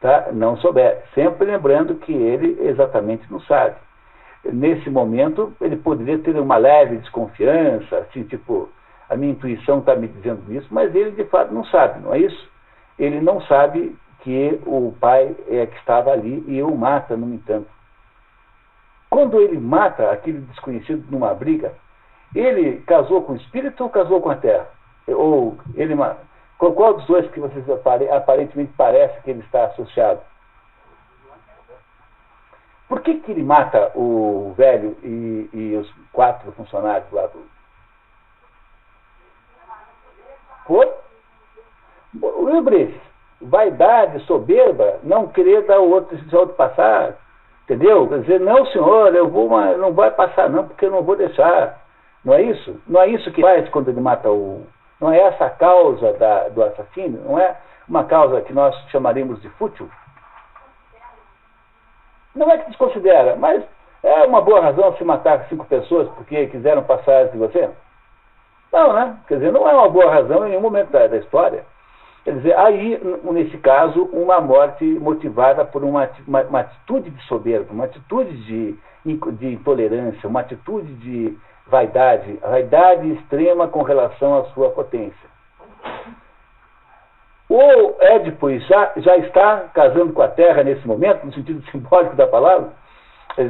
Tá? Não soubesse. Sempre lembrando que ele exatamente não sabe. Nesse momento, ele poderia ter uma leve desconfiança, assim, tipo, a minha intuição está me dizendo isso, mas ele, de fato, não sabe, não é isso? Ele não sabe que o pai que estava ali e o mata, no entanto. Quando ele mata aquele desconhecido numa briga, ele casou com o espírito ou casou com a terra? Ou ele qual dos dois que vocês aparentemente parece que ele está associado? Por que ele mata o velho e os 4 funcionários lá do... Por híbris, vaidade, soberba, não querer dar o outro passar, entendeu? Quer dizer, não, senhor, não vai passar não, porque eu não vou deixar. Não é isso? Não é isso que faz quando ele mata o... Não é essa a causa do assassínio? Não é uma causa que nós chamaríamos de fútil? Não é que desconsidera, mas é uma boa razão se matar 5 pessoas porque quiseram passar de você? Não, né? Quer dizer, não é uma boa razão em nenhum momento da história. Quer dizer, aí, nesse caso, uma morte motivada por uma atitude de soberba, uma atitude de intolerância, uma atitude de vaidade extrema com relação à sua potência. O Édipo já está casando com a terra nesse momento, no sentido simbólico da palavra,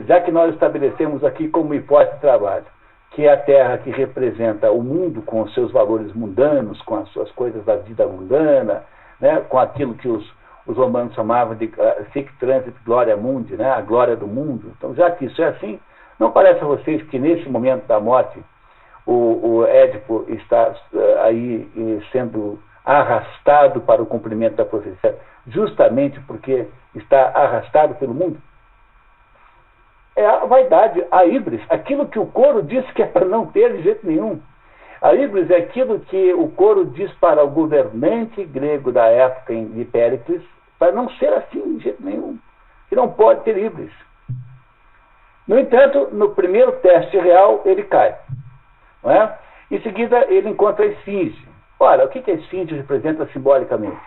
já que nós estabelecemos aqui como hipótese de trabalho, que é a terra que representa o mundo com os seus valores mundanos, com as suas coisas da vida mundana, né, com aquilo que os romanos chamavam de sic transit gloria mundi, né, a glória do mundo. Então, já que isso é assim, não parece a vocês que nesse momento da morte o Édipo está aí sendo arrastado para o cumprimento da profecia, justamente porque está arrastado pelo mundo? É a vaidade, a híbris, aquilo que o coro disse que é para não ter de jeito nenhum. A híbris é aquilo que o coro diz para o governante grego da época de Péricles, para não ser assim de jeito nenhum, que não pode ter híbris. No entanto, no primeiro teste real, ele cai. Não é? Em seguida, ele encontra a esfinge. Ora, o que a esfinge representa simbolicamente?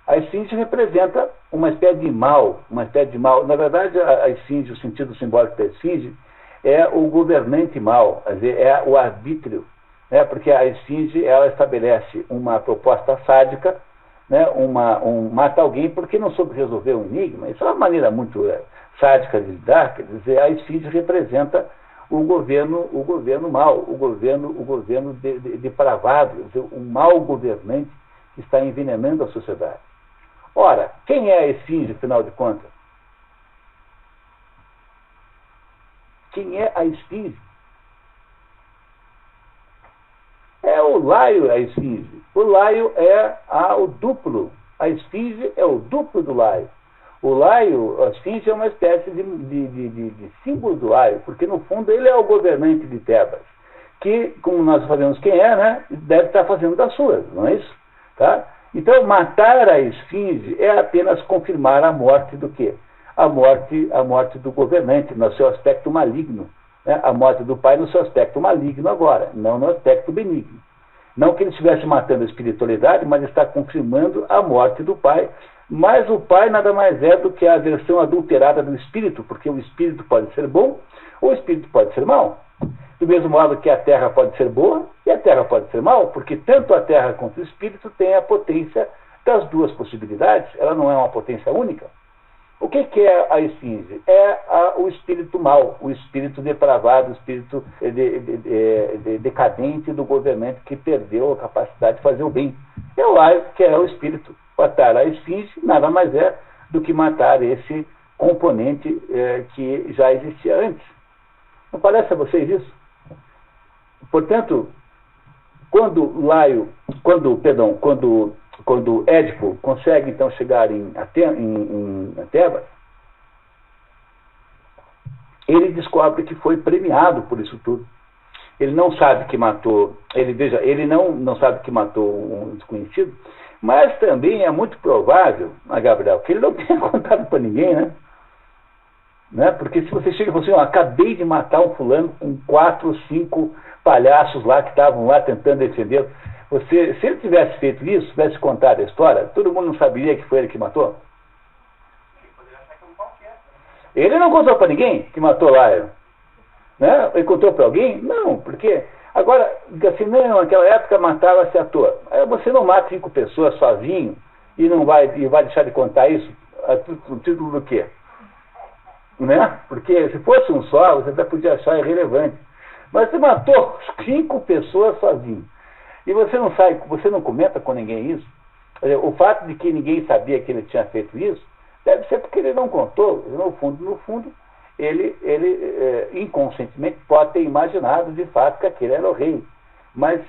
A esfinge representa uma espécie de mal, Na verdade, a esfinge, o sentido simbólico da esfinge, é o governante mal, quer dizer, é o arbítrio, né? Porque a esfinge, ela estabelece uma proposta sádica, né? Mata alguém porque não soube resolver um enigma. Isso é uma maneira muito sádica de lidar, quer dizer, a esfinge representa o governo mau, o governo depravado, quer dizer, um mau governante que está envenenando a sociedade. Ora, quem é a esfinge, afinal de contas? Quem é a esfinge? É o Laio, a esfinge. O Laio é o duplo. A esfinge é o duplo do Laio. O Laio, a esfinge, é uma espécie de símbolo do Laio, porque no fundo ele é o governante de Tebas, que, como nós sabemos quem é, né, deve estar fazendo das suas, não é isso? Tá? Então, matar a esfinge é apenas confirmar a morte do quê? A morte do governante, no seu aspecto maligno. Né? A morte do pai no seu aspecto maligno agora, não no aspecto benigno. Não que ele estivesse matando a espiritualidade, mas está confirmando a morte do pai. Mas o pai nada mais é do que a versão adulterada do espírito, porque o espírito pode ser bom ou o espírito pode ser mau. Do mesmo modo que a terra pode ser boa e a terra pode ser mal, porque tanto a terra quanto o espírito têm a potência das duas possibilidades, ela não é uma potência única. O que é a esfinge? É o espírito mau, o espírito depravado, o espírito decadente do governante que perdeu a capacidade de fazer o bem. É o Laio, que é o espírito. Matar a esfinge nada mais é do que matar esse componente que já existia antes. Não parece a vocês isso? Portanto, quando Édipo consegue então chegar em Tebas, ele descobre que foi premiado por isso tudo. Ele não sabe que matou, ele não sabe que matou um desconhecido, mas também é muito provável, Gabriel, que ele não tenha contado para ninguém, né? Porque se você chega e fala assim, acabei de matar um fulano com 4 ou 5 palhaços lá que estavam lá tentando defender. Se ele tivesse feito isso, tivesse contado a história, todo mundo não saberia que foi ele que matou? Ele não contou para ninguém que matou Laio. Né? Ele contou para alguém? Não, porque agora, assim, não, naquela época matava-se à toa. Aí você não mata 5 pessoas sozinho e vai deixar de contar isso no título do quê? Né? Porque se fosse um só, você até podia achar irrelevante. Mas você matou 5 pessoas sozinho. E você não comenta com ninguém isso. O fato de que ninguém sabia que ele tinha feito isso, deve ser porque ele não contou. No fundo, ele inconscientemente pode ter imaginado de fato que aquele era o rei. Mas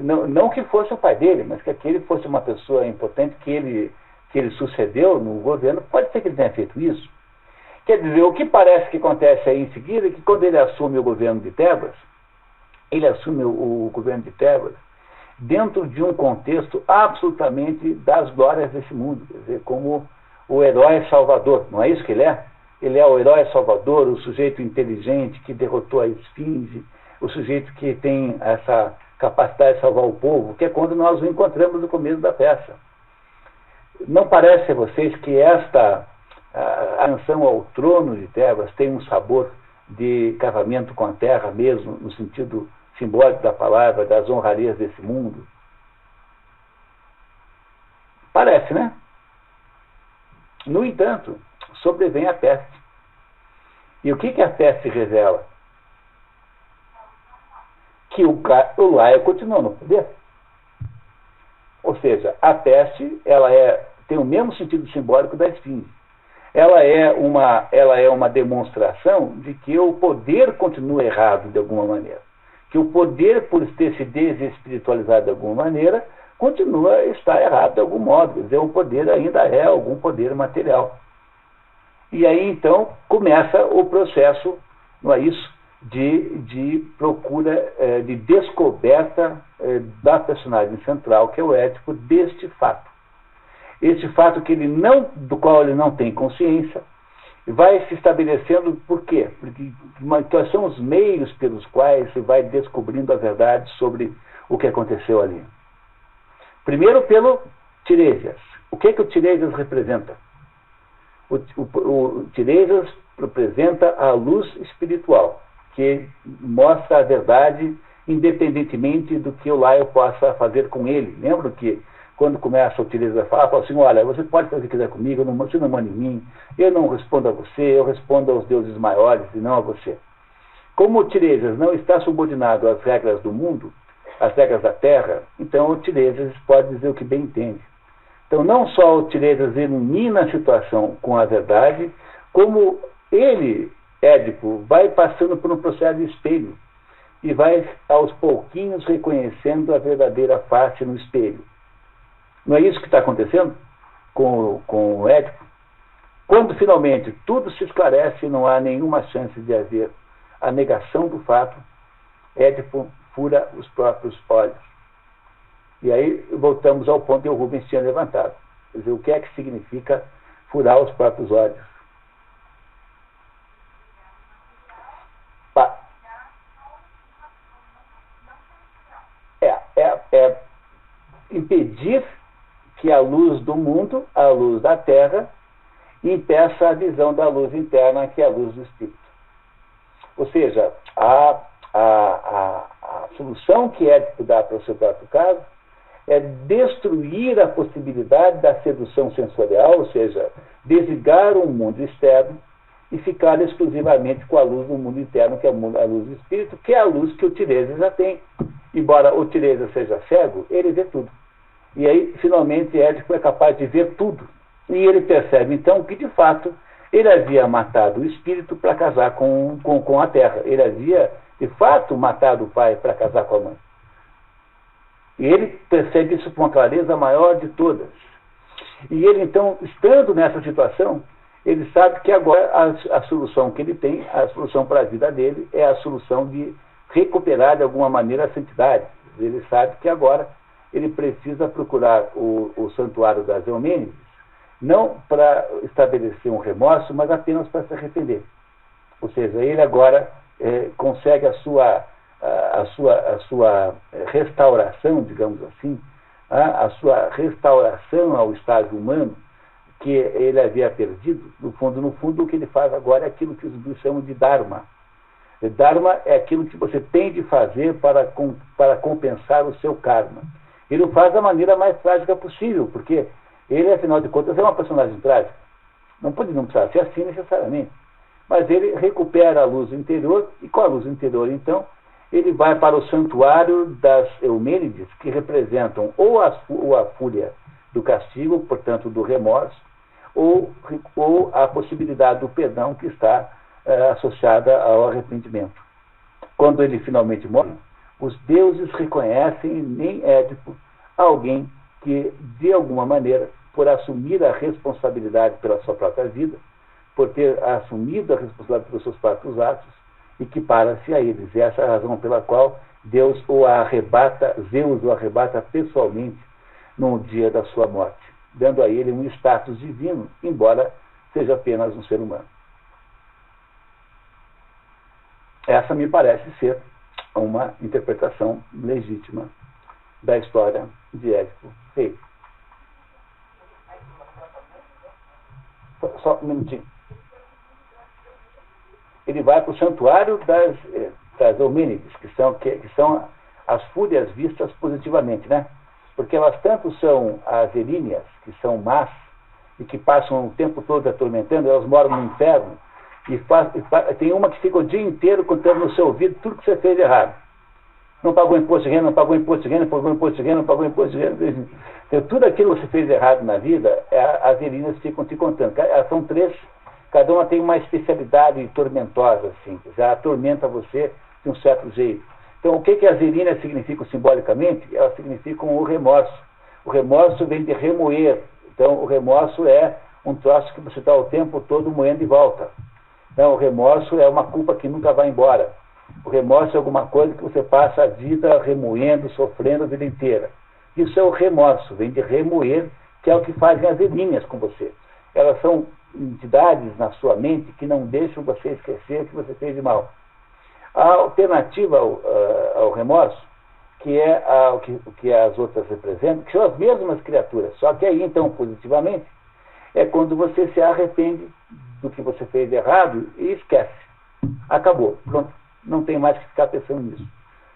não que fosse o pai dele, mas que aquele fosse uma pessoa importante que ele sucedeu no governo, pode ser que ele tenha feito isso. Quer dizer, o que parece que acontece aí em seguida é que quando ele assume o governo de Tebas, dentro de um contexto absolutamente das glórias desse mundo, quer dizer, como o herói salvador, não é isso que ele é? Ele é o herói salvador, o sujeito inteligente que derrotou a esfinge, o sujeito que tem essa capacidade de salvar o povo, que é quando nós o encontramos no começo da peça. Não parece a vocês que esta ascensão ao trono de Tebas tem um sabor de casamento com a terra mesmo, no sentido simbólico da palavra, das honrarias desse mundo? Parece, né? No entanto, sobrevém a peste. E o que a peste revela? Que o Laio continua no poder. Ou seja, a peste tem o mesmo sentido simbólico da esfinge. Ela é uma demonstração de que o poder continua errado de alguma maneira. que o poder, por ter se desespiritualizado de alguma maneira, continua a estar errado de algum modo. Quer dizer, o poder ainda é algum poder material. E aí, então, começa o processo, não é isso, de procura, de descoberta da personagem central, que é o Édipo, deste fato. Esse fato do qual ele não tem consciência, vai se estabelecendo por quê? Porque quais são os meios pelos quais se vai descobrindo a verdade sobre o que aconteceu ali. Primeiro pelo Tiresias. O que o Tiresias representa? O Tiresias representa a luz espiritual, que mostra a verdade independentemente do que o Laio possa fazer com ele. Lembra que quando começa o Tiresias a falar, fala assim, olha, você pode fazer o que quiser comigo, você não manda em mim, eu não respondo a você, eu respondo aos deuses maiores e não a você. Como o Tiresias não está subordinado às regras do mundo, às regras da Terra, então o Tiresias pode dizer o que bem entende. Então não só o Tiresias ilumina a situação com a verdade, como ele, Édipo, vai passando por um processo de espelho e vai aos pouquinhos reconhecendo a verdadeira face no espelho. Não é isso que está acontecendo com o Édipo? Quando finalmente tudo se esclarece e não há nenhuma chance de haver a negação do fato, Édipo fura os próprios olhos. E aí voltamos ao ponto que o Rubens tinha levantado. Quer dizer, o que é que significa furar os próprios olhos? É impedir que a luz do mundo, a luz da Terra, impeça a visão da luz interna, que é a luz do Espírito. Ou seja, a solução que Édipo dá para o seu próprio caso é destruir a possibilidade da sedução sensorial, ou seja, desligar o mundo externo e ficar exclusivamente com a luz do mundo interno, que é a luz do Espírito, que é a luz que o Tiresias já tem. Embora o Tiresias seja cego, ele vê tudo. E aí, finalmente, Édipo é capaz de ver tudo. E ele percebe, então, que, de fato, ele havia matado o espírito para casar com a terra. Ele havia, de fato, matado o pai para casar com a mãe. E ele percebe isso com uma clareza maior de todas. E ele, então, estando nessa situação, ele sabe que agora a solução que ele tem, a solução para a vida dele, é a solução de recuperar, de alguma maneira, a santidade. Ele sabe que agora ele precisa procurar o santuário das Eumênides, não para estabelecer um remorso, mas apenas para se arrepender. Ou seja, ele agora consegue a sua restauração, digamos assim, a sua restauração ao estágio humano que ele havia perdido. No fundo, o que ele faz agora é aquilo que os budistas chamam de Dharma. Dharma é aquilo que você tem de fazer para compensar o seu karma. Ele o faz da maneira mais trágica possível, porque ele, afinal de contas, é uma personagem trágica. Não precisa ser assim necessariamente. Mas ele recupera a luz interior, e com a luz interior, então, ele vai para o santuário das Eumênides, que representam ou a fúria do castigo, portanto, do remorso, ou a possibilidade do perdão que está associada ao arrependimento. Quando ele finalmente morre, os deuses reconhecem em Édipo alguém que, de alguma maneira, por assumir a responsabilidade pela sua própria vida, por ter assumido a responsabilidade pelos seus próprios atos, equipara-se a eles. E essa é a razão pela qual Zeus o arrebata pessoalmente no dia da sua morte, dando a ele um status divino, embora seja apenas um ser humano. Essa me parece ser uma interpretação legítima da história de Édipo Rei. Só um minutinho. Ele vai para o santuário das Eumênides, que são as fúrias vistas positivamente, né? Porque elas tanto são as Eríneas, que são más, e que passam o tempo todo atormentando, elas moram no inferno, e tem uma que fica o dia inteiro contando no seu ouvido tudo que você fez de errado. Não pagou imposto de renda, não pagou imposto de renda, não pagou imposto de renda, não pagou imposto de renda. Então, tudo aquilo que você fez de errado na vida, as Eríneas ficam te contando. Elas são 3, cada uma tem uma especialidade tormentosa, assim, já atormenta você de um certo jeito. Então, o que as irinas significam simbolicamente? Elas significam o remorso. O remorso vem de remoer. Então, o remorso é um troço que você está o tempo todo moendo de volta. Então, o remorso é uma culpa que nunca vai embora. O remorso é alguma coisa que você passa a vida remoendo, sofrendo a vida inteira. Isso é o remorso, vem de remoer, que é o que fazem as irinas com você. Elas são entidades na sua mente que não deixam você esquecer o que você fez de mal. A alternativa ao remorso, que é o que as outras representam, que são as mesmas criaturas, só que aí, então, positivamente, é quando você se arrepende do que você fez de errado e esquece. Acabou, pronto. Não tem mais que ficar pensando nisso.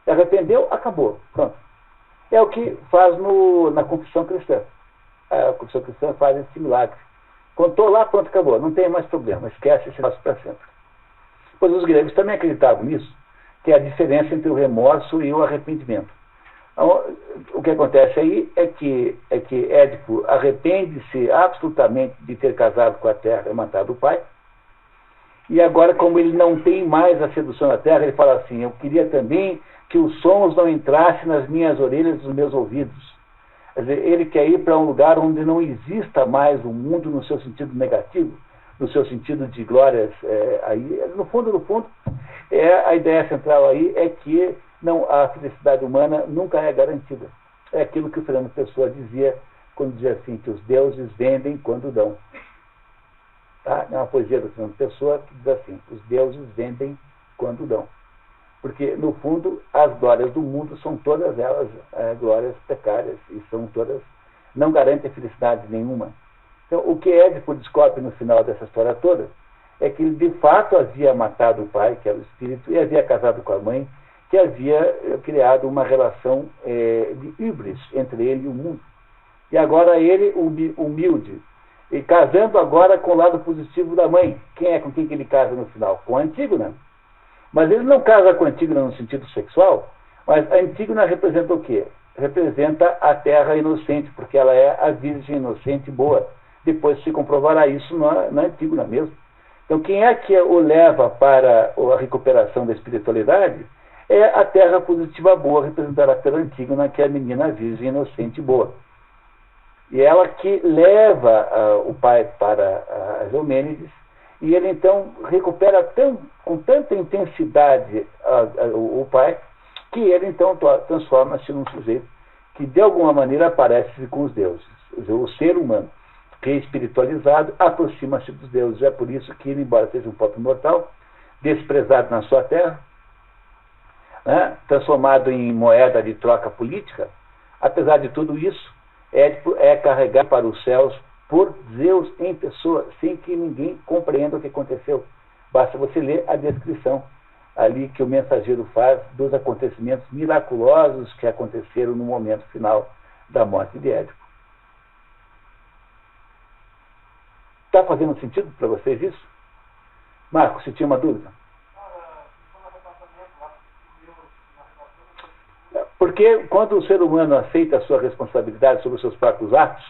Se arrependeu, acabou, pronto. É o que faz na confissão cristã. A confissão cristã faz esse milagre. Contou lá, pronto, acabou. Não tem mais problema. Esquece esse negócio para sempre. Pois os gregos também acreditavam nisso, que é a diferença entre o remorso e o arrependimento. O que acontece aí é que Édipo arrepende-se absolutamente de ter casado com a terra e matado o pai. E agora, como ele não tem mais a sedução da terra, ele fala assim: eu queria também que os sons não entrassem nas minhas orelhas e nos meus ouvidos. Quer dizer, ele quer ir para um lugar onde não exista mais o mundo no seu sentido negativo, no seu sentido de glórias. Aí, no fundo, a ideia central aí é que a felicidade humana nunca é garantida. É aquilo que o Fernando Pessoa dizia quando dizia assim, que os deuses vendem quando dão. Tá? É uma poesia do Fernando Pessoa que diz assim: os deuses vendem quando dão. Porque, no fundo, as glórias do mundo são todas elas glórias precárias e são todas, não garantem felicidade nenhuma. Então, o que Édipo descobre no final dessa história toda é que ele, de fato, havia matado o pai, que era o espírito, e havia casado com a mãe, que havia criado uma relação de híbris entre ele e o mundo. E agora ele, humilde, e casando agora com o lado positivo da mãe. Com quem que ele casa no final? Com a Antígona. Mas ele não casa com a Antígona no sentido sexual, mas a Antígona representa o quê? Representa a terra inocente, porque ela é a virgem inocente boa. Depois se comprovará isso na Antígona mesmo. Então, quem é que o leva para a recuperação da espiritualidade? É a terra positiva boa, representada pela Antígona, que é a menina virgem inocente boa. E ela que leva o pai para as Eumênides, e ele então recupera com tanta intensidade o pai, que ele então transforma-se num sujeito que de alguma maneira aparece com os deuses. O ser humano, que é espiritualizado, aproxima-se dos deuses. É por isso que ele, embora seja um pobre mortal, desprezado na sua terra, né, transformado em moeda de troca política, apesar de tudo isso, Édipo é carregado para os céus por Zeus em pessoa, sem que ninguém compreenda o que aconteceu. Basta você ler a descrição ali que o mensageiro faz dos acontecimentos miraculosos que aconteceram no momento final da morte de Édipo. Está fazendo sentido para vocês isso? Marcos, você tinha uma dúvida? Porque quando o ser humano aceita a sua responsabilidade sobre os seus próprios atos,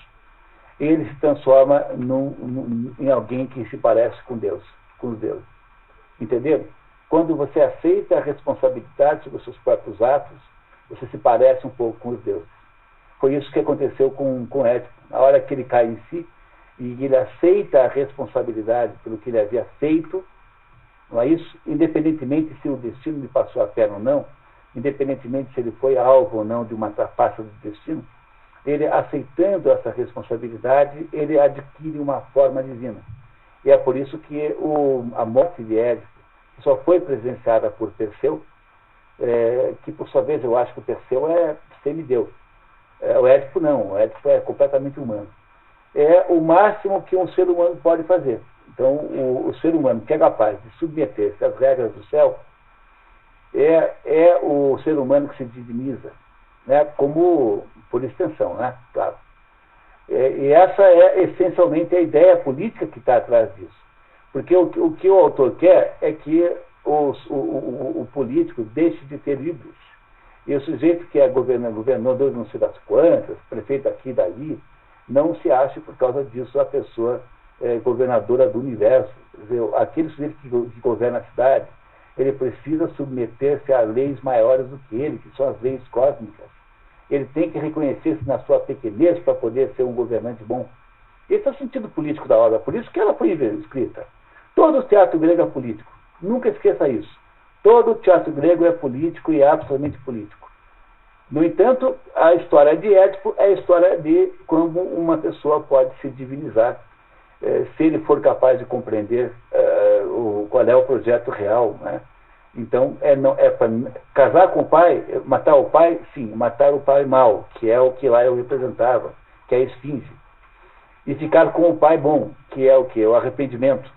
ele se transforma em alguém que se parece com Deus, com os deuses. Entenderam? Quando você aceita a responsabilidade sobre os seus próprios atos, você se parece um pouco com os deuses. Foi isso que aconteceu com Édipo. Na hora que ele cai em si, e ele aceita a responsabilidade pelo que ele havia feito, não é isso? Independentemente se o destino lhe passou a perna ou não, independentemente se ele foi alvo ou não de uma trapaça do destino, ele, aceitando essa responsabilidade, ele adquire uma forma divina. E é por isso que a morte de Édipo só foi presenciada por Perseu, que por sua vez eu acho que o Perseu é semideus. O Édipo não, o Édipo é completamente humano. É o máximo que um ser humano pode fazer. Então, o ser humano que é capaz de submeter-se às regras do céu é o ser humano que se diviniza, né, como por extensão, né, claro. E essa é essencialmente a ideia política que está atrás disso. Porque o que o autor quer é que o político deixe de ter livros. E o sujeito que é governador de não sei das quantas, prefeito aqui e dali, não se ache por causa disso a pessoa governadora do universo. Quer dizer, aquele sujeito que governa a cidade Ele precisa submeter-se a leis maiores do que ele, que são as leis cósmicas. Ele tem que reconhecer-se na sua pequenez para poder ser um governante bom. Esse é o sentido político da obra, por isso que ela foi escrita. Todo o teatro grego é político. Nunca esqueça isso. Todo o teatro grego é político e é absolutamente político. No entanto, a história de Édipo é a história de como uma pessoa pode se divinizar, se ele for capaz de compreender qual é o projeto real, né? Então, para casar com o pai, matar o pai, sim, matar o pai mal, que é o que lá eu representava, que é a esfinge. E ficar com o pai bom, que é o que? O arrependimento.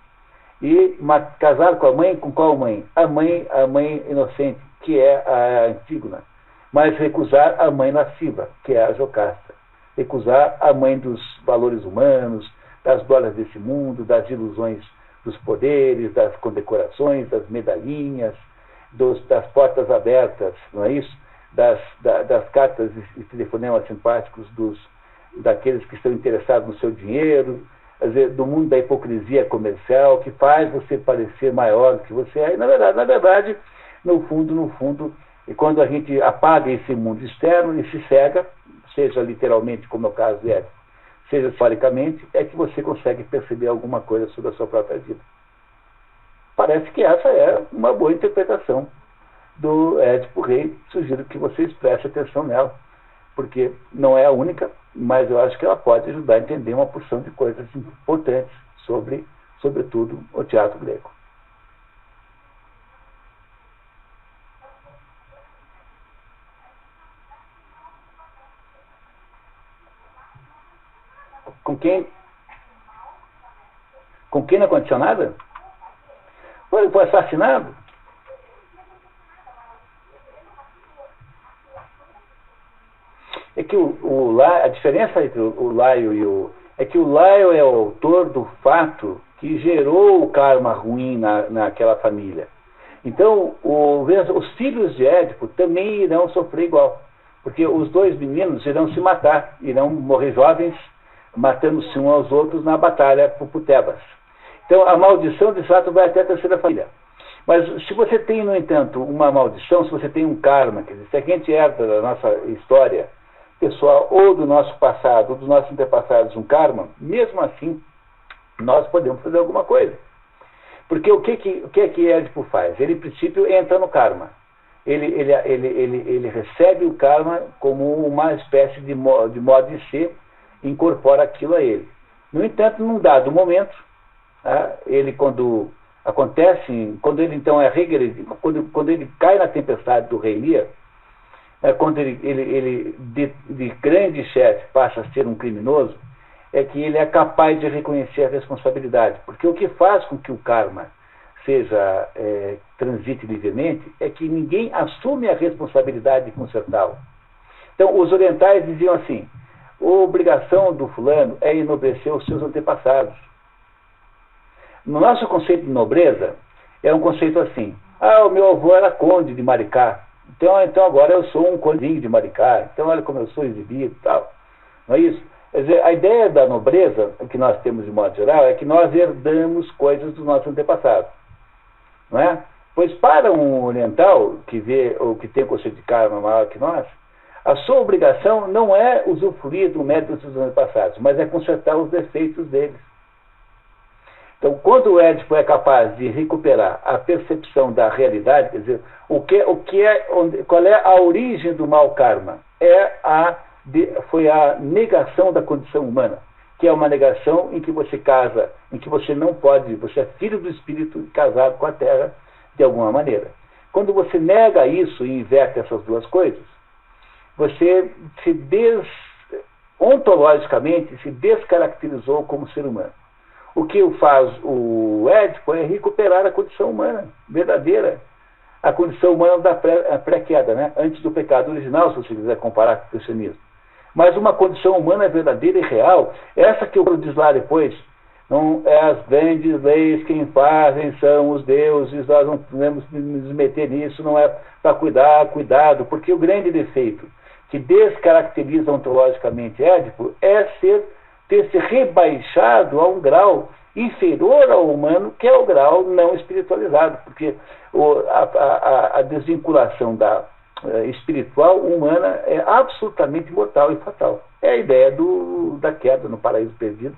E casar com a mãe, com qual mãe? A mãe inocente, que é a Antígona. Mas recusar a mãe lasciva, que é a Jocasta. Recusar a mãe dos valores humanos, das glórias desse mundo, das ilusões dos poderes, das condecorações, das medalhinhas, das portas abertas, não é isso? Das cartas e telefonemas simpáticos daqueles que estão interessados no seu dinheiro, quer dizer, do mundo da hipocrisia comercial, que faz você parecer maior do que você é. E, na verdade, no fundo, e quando a gente apaga esse mundo externo e se cega, seja literalmente, como é o caso de Édipo, seja historicamente, é que você consegue perceber alguma coisa sobre a sua própria vida. Parece que essa é uma boa interpretação do Édipo Rei. Sugiro que vocês prestem atenção nela, porque não é a única, mas eu acho que ela pode ajudar a entender uma porção de coisas importantes sobretudo, o teatro grego. Com quem não aconteceu nada? Foi assassinado? É que a diferença entre o Laio é que o Laio é o autor do fato que gerou o karma ruim naquela família. Então, os filhos de Édipo também irão sofrer igual, porque os dois meninos irão se matar, irão morrer jovens, matando-se uns aos outros na batalha por Tebas. Então, a maldição, de fato, vai até a terceira família. Mas se você tem, no entanto, uma maldição, se você tem um karma, quer dizer, se a gente herda da nossa história pessoal, ou do nosso passado, ou dos nossos antepassados, um karma, mesmo assim, nós podemos fazer alguma coisa. Porque o que Édipo faz? Ele, em princípio, entra no karma. Ele recebe o karma como uma espécie de modo de ser, incorpora aquilo a ele. No entanto, num dado momento, ele, quando ele então é regredido, quando ele cai na tempestade do rei Lear, quando ele de grande chefe passa a ser um criminoso, é que ele é capaz de reconhecer a responsabilidade. Porque o que faz com que o karma transite livremente é que ninguém assume a responsabilidade de consertá-lo. Então, os orientais diziam assim: a obrigação do fulano é enobrecer os seus antepassados. No nosso conceito de nobreza, é um conceito assim: o meu avô era conde de Maricá, então agora eu sou um condinho de Maricá, então olha como eu sou exibido e tal. Não é isso? Quer dizer, a ideia da nobreza, que nós temos de modo geral, é que nós herdamos coisas dos nossos antepassados. Não é? Pois para um oriental, que vê ou que tem o conceito de karma maior que nós, a sua obrigação não é usufruir do mérito dos seus antepassados, mas é consertar os defeitos deles. Então, quando o Édipo é capaz de recuperar a percepção da realidade, quer dizer, qual é a origem do mau karma? Foi a negação da condição humana, que é uma negação em que você casa, em que você não pode, você é filho do espírito casado com a terra de alguma maneira. Quando você nega isso e inverte essas duas coisas, você ontologicamente se descaracterizou como ser humano. O que faz o Édipo é recuperar a condição humana verdadeira, a condição humana da pré-queda, né? Antes do pecado original, se você quiser comparar com o cristianismo. Mas uma condição humana verdadeira e real, essa que eu diz lá depois, não é as grandes leis quem fazem são os deuses, nós não podemos nos meter nisso, não é para cuidado, porque o grande defeito que descaracteriza ontologicamente Édipo é ter se rebaixado a um grau inferior ao humano, que é o grau não espiritualizado, porque a desvinculação espiritual humana é absolutamente mortal e fatal. É a ideia da queda no paraíso perdido,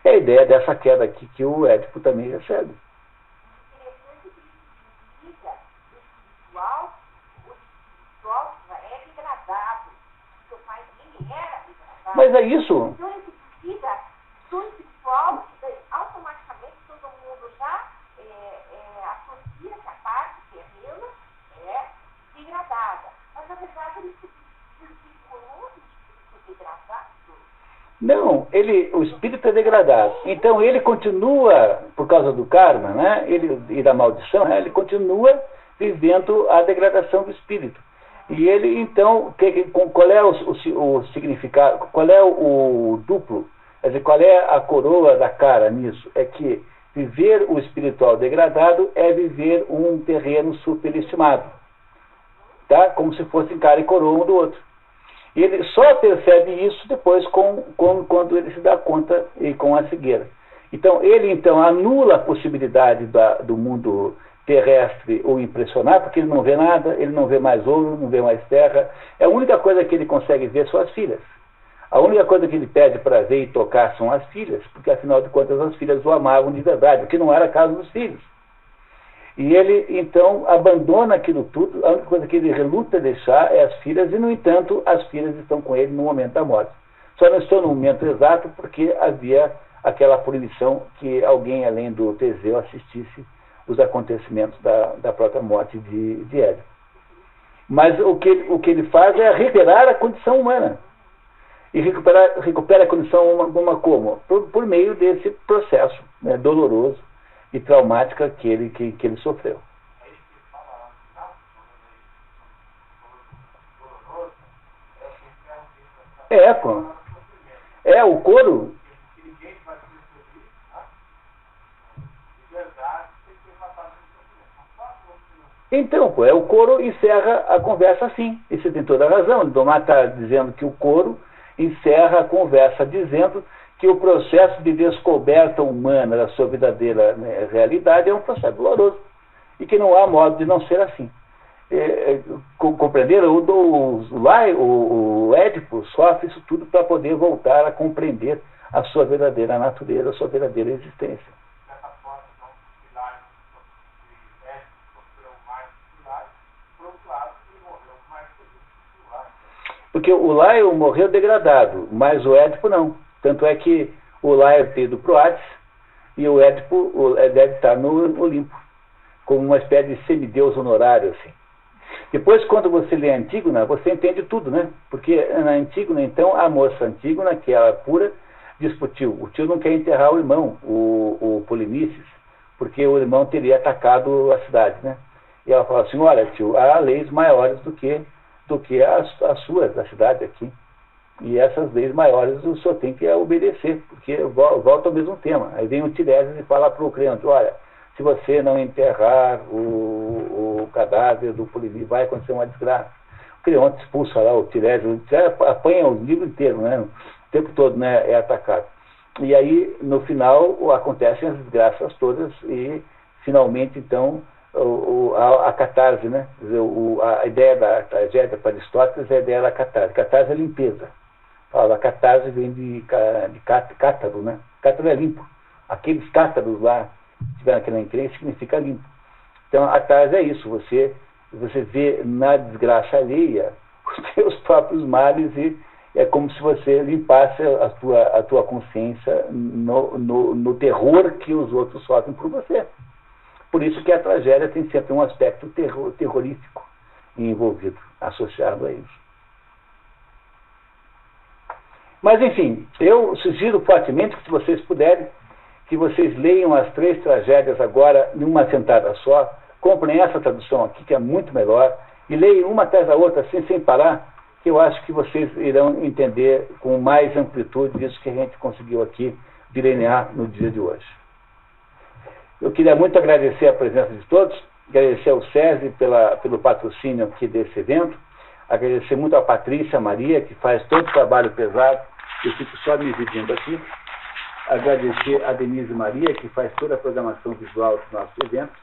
é a ideia dessa queda aqui que o Édipo também recebe. Mas é isso. Então, esse vida do espiritual, automaticamente todo mundo já associa que a parte terrena é degradada. Mas, na verdade, ele se desvinculou do degradado. Não, o espírito é degradado. Então ele continua, por causa do karma, né, e da maldição, né, ele continua vivendo a degradação do espírito. E ele, então, qual é o significado, qual é o duplo, quer dizer, qual é a coroa da cara nisso? É que viver o espiritual degradado é viver um terreno superestimado, tá? Como se fossem cara e coroa um do outro. E ele só percebe isso depois quando ele se dá conta e com a cegueira. Então, ele anula a possibilidade do mundo terrestre o impressionar, porque ele não vê nada, ele não vê mais ouro, não vê mais terra. A única coisa que ele consegue ver são as filhas. A única coisa que ele pede para ver e tocar são as filhas, porque afinal de contas as filhas o amavam de verdade, o que não era caso dos filhos. E ele, então, abandona aquilo tudo, a única coisa que ele reluta deixar é as filhas, e, no entanto, as filhas estão com ele no momento da morte. Só não estou no momento exato porque havia aquela proibição que alguém, além do Teseu, assistisse os acontecimentos da própria morte de Édipo. Mas o que ele faz é recuperar a condição humana. E recupera a condição humana como? Por meio desse processo, né, doloroso e traumático que ele sofreu. O couro. Então, o couro encerra a conversa assim. E você tem toda a razão. O Domar está dizendo que o couro encerra a conversa dizendo que o processo de descoberta humana da sua verdadeira, né, realidade é um processo doloroso. E que não há modo de não ser assim. Compreenderam? O Édipo sofre isso tudo para poder voltar a compreender a sua verdadeira natureza, a sua verdadeira existência. Porque o Laio morreu degradado, mas o Édipo não. Tanto é que o Laio tem ido para o Hades e o Édipo deve estar no Olimpo, como uma espécie de semideus honorário, assim. Depois, quando você lê a Antígona, você entende tudo, né? Porque na Antígona, então, a moça Antígona, que era pura, diz para o tio não quer enterrar o irmão, o Polinices, porque o irmão teria atacado a cidade, né? E ela fala assim, olha, tio, há leis maiores do que as suas, da cidade aqui. E essas leis maiores o senhor tem que obedecer, porque volta ao mesmo tema. Aí vem o Tiresias e fala para o Creonte, olha, se você não enterrar o cadáver do Polinices, vai acontecer uma desgraça. O Creonte expulsa lá o Tiresias apanha o livro inteiro, né? O tempo todo, né, é atacado. E aí, no final, acontecem as desgraças todas e, finalmente, então, a catarse, né? A ideia da tragédia para Aristóteles é a ideia da catarse. Catarse é limpeza. A catarse vem de cátaro, né? Cátaro é limpo. Aqueles cátaros lá, que tiveram aquela encrenca, significa limpo. Então, a catarse é isso. Você vê na desgraça alheia os seus próprios males e é como se você limpasse a tua consciência no terror que os outros sofrem por você. Por isso que a tragédia tem sempre um aspecto terrorífico envolvido, associado a isso. Mas, enfim, eu sugiro fortemente que, se vocês puderem, que vocês leiam as 3 tragédias agora numa sentada só, comprem essa tradução aqui, que é muito melhor, e leiam uma atrás da outra, assim, sem parar, que eu acho que vocês irão entender com mais amplitude isso que a gente conseguiu aqui delinear no dia de hoje. Eu queria muito agradecer a presença de todos, agradecer ao SESI pelo patrocínio aqui desse evento, agradecer muito a Patrícia Maria, que faz todo o trabalho pesado, eu fico só me dividindo aqui, agradecer a Denise Maria, que faz toda a programação visual dos nossos eventos.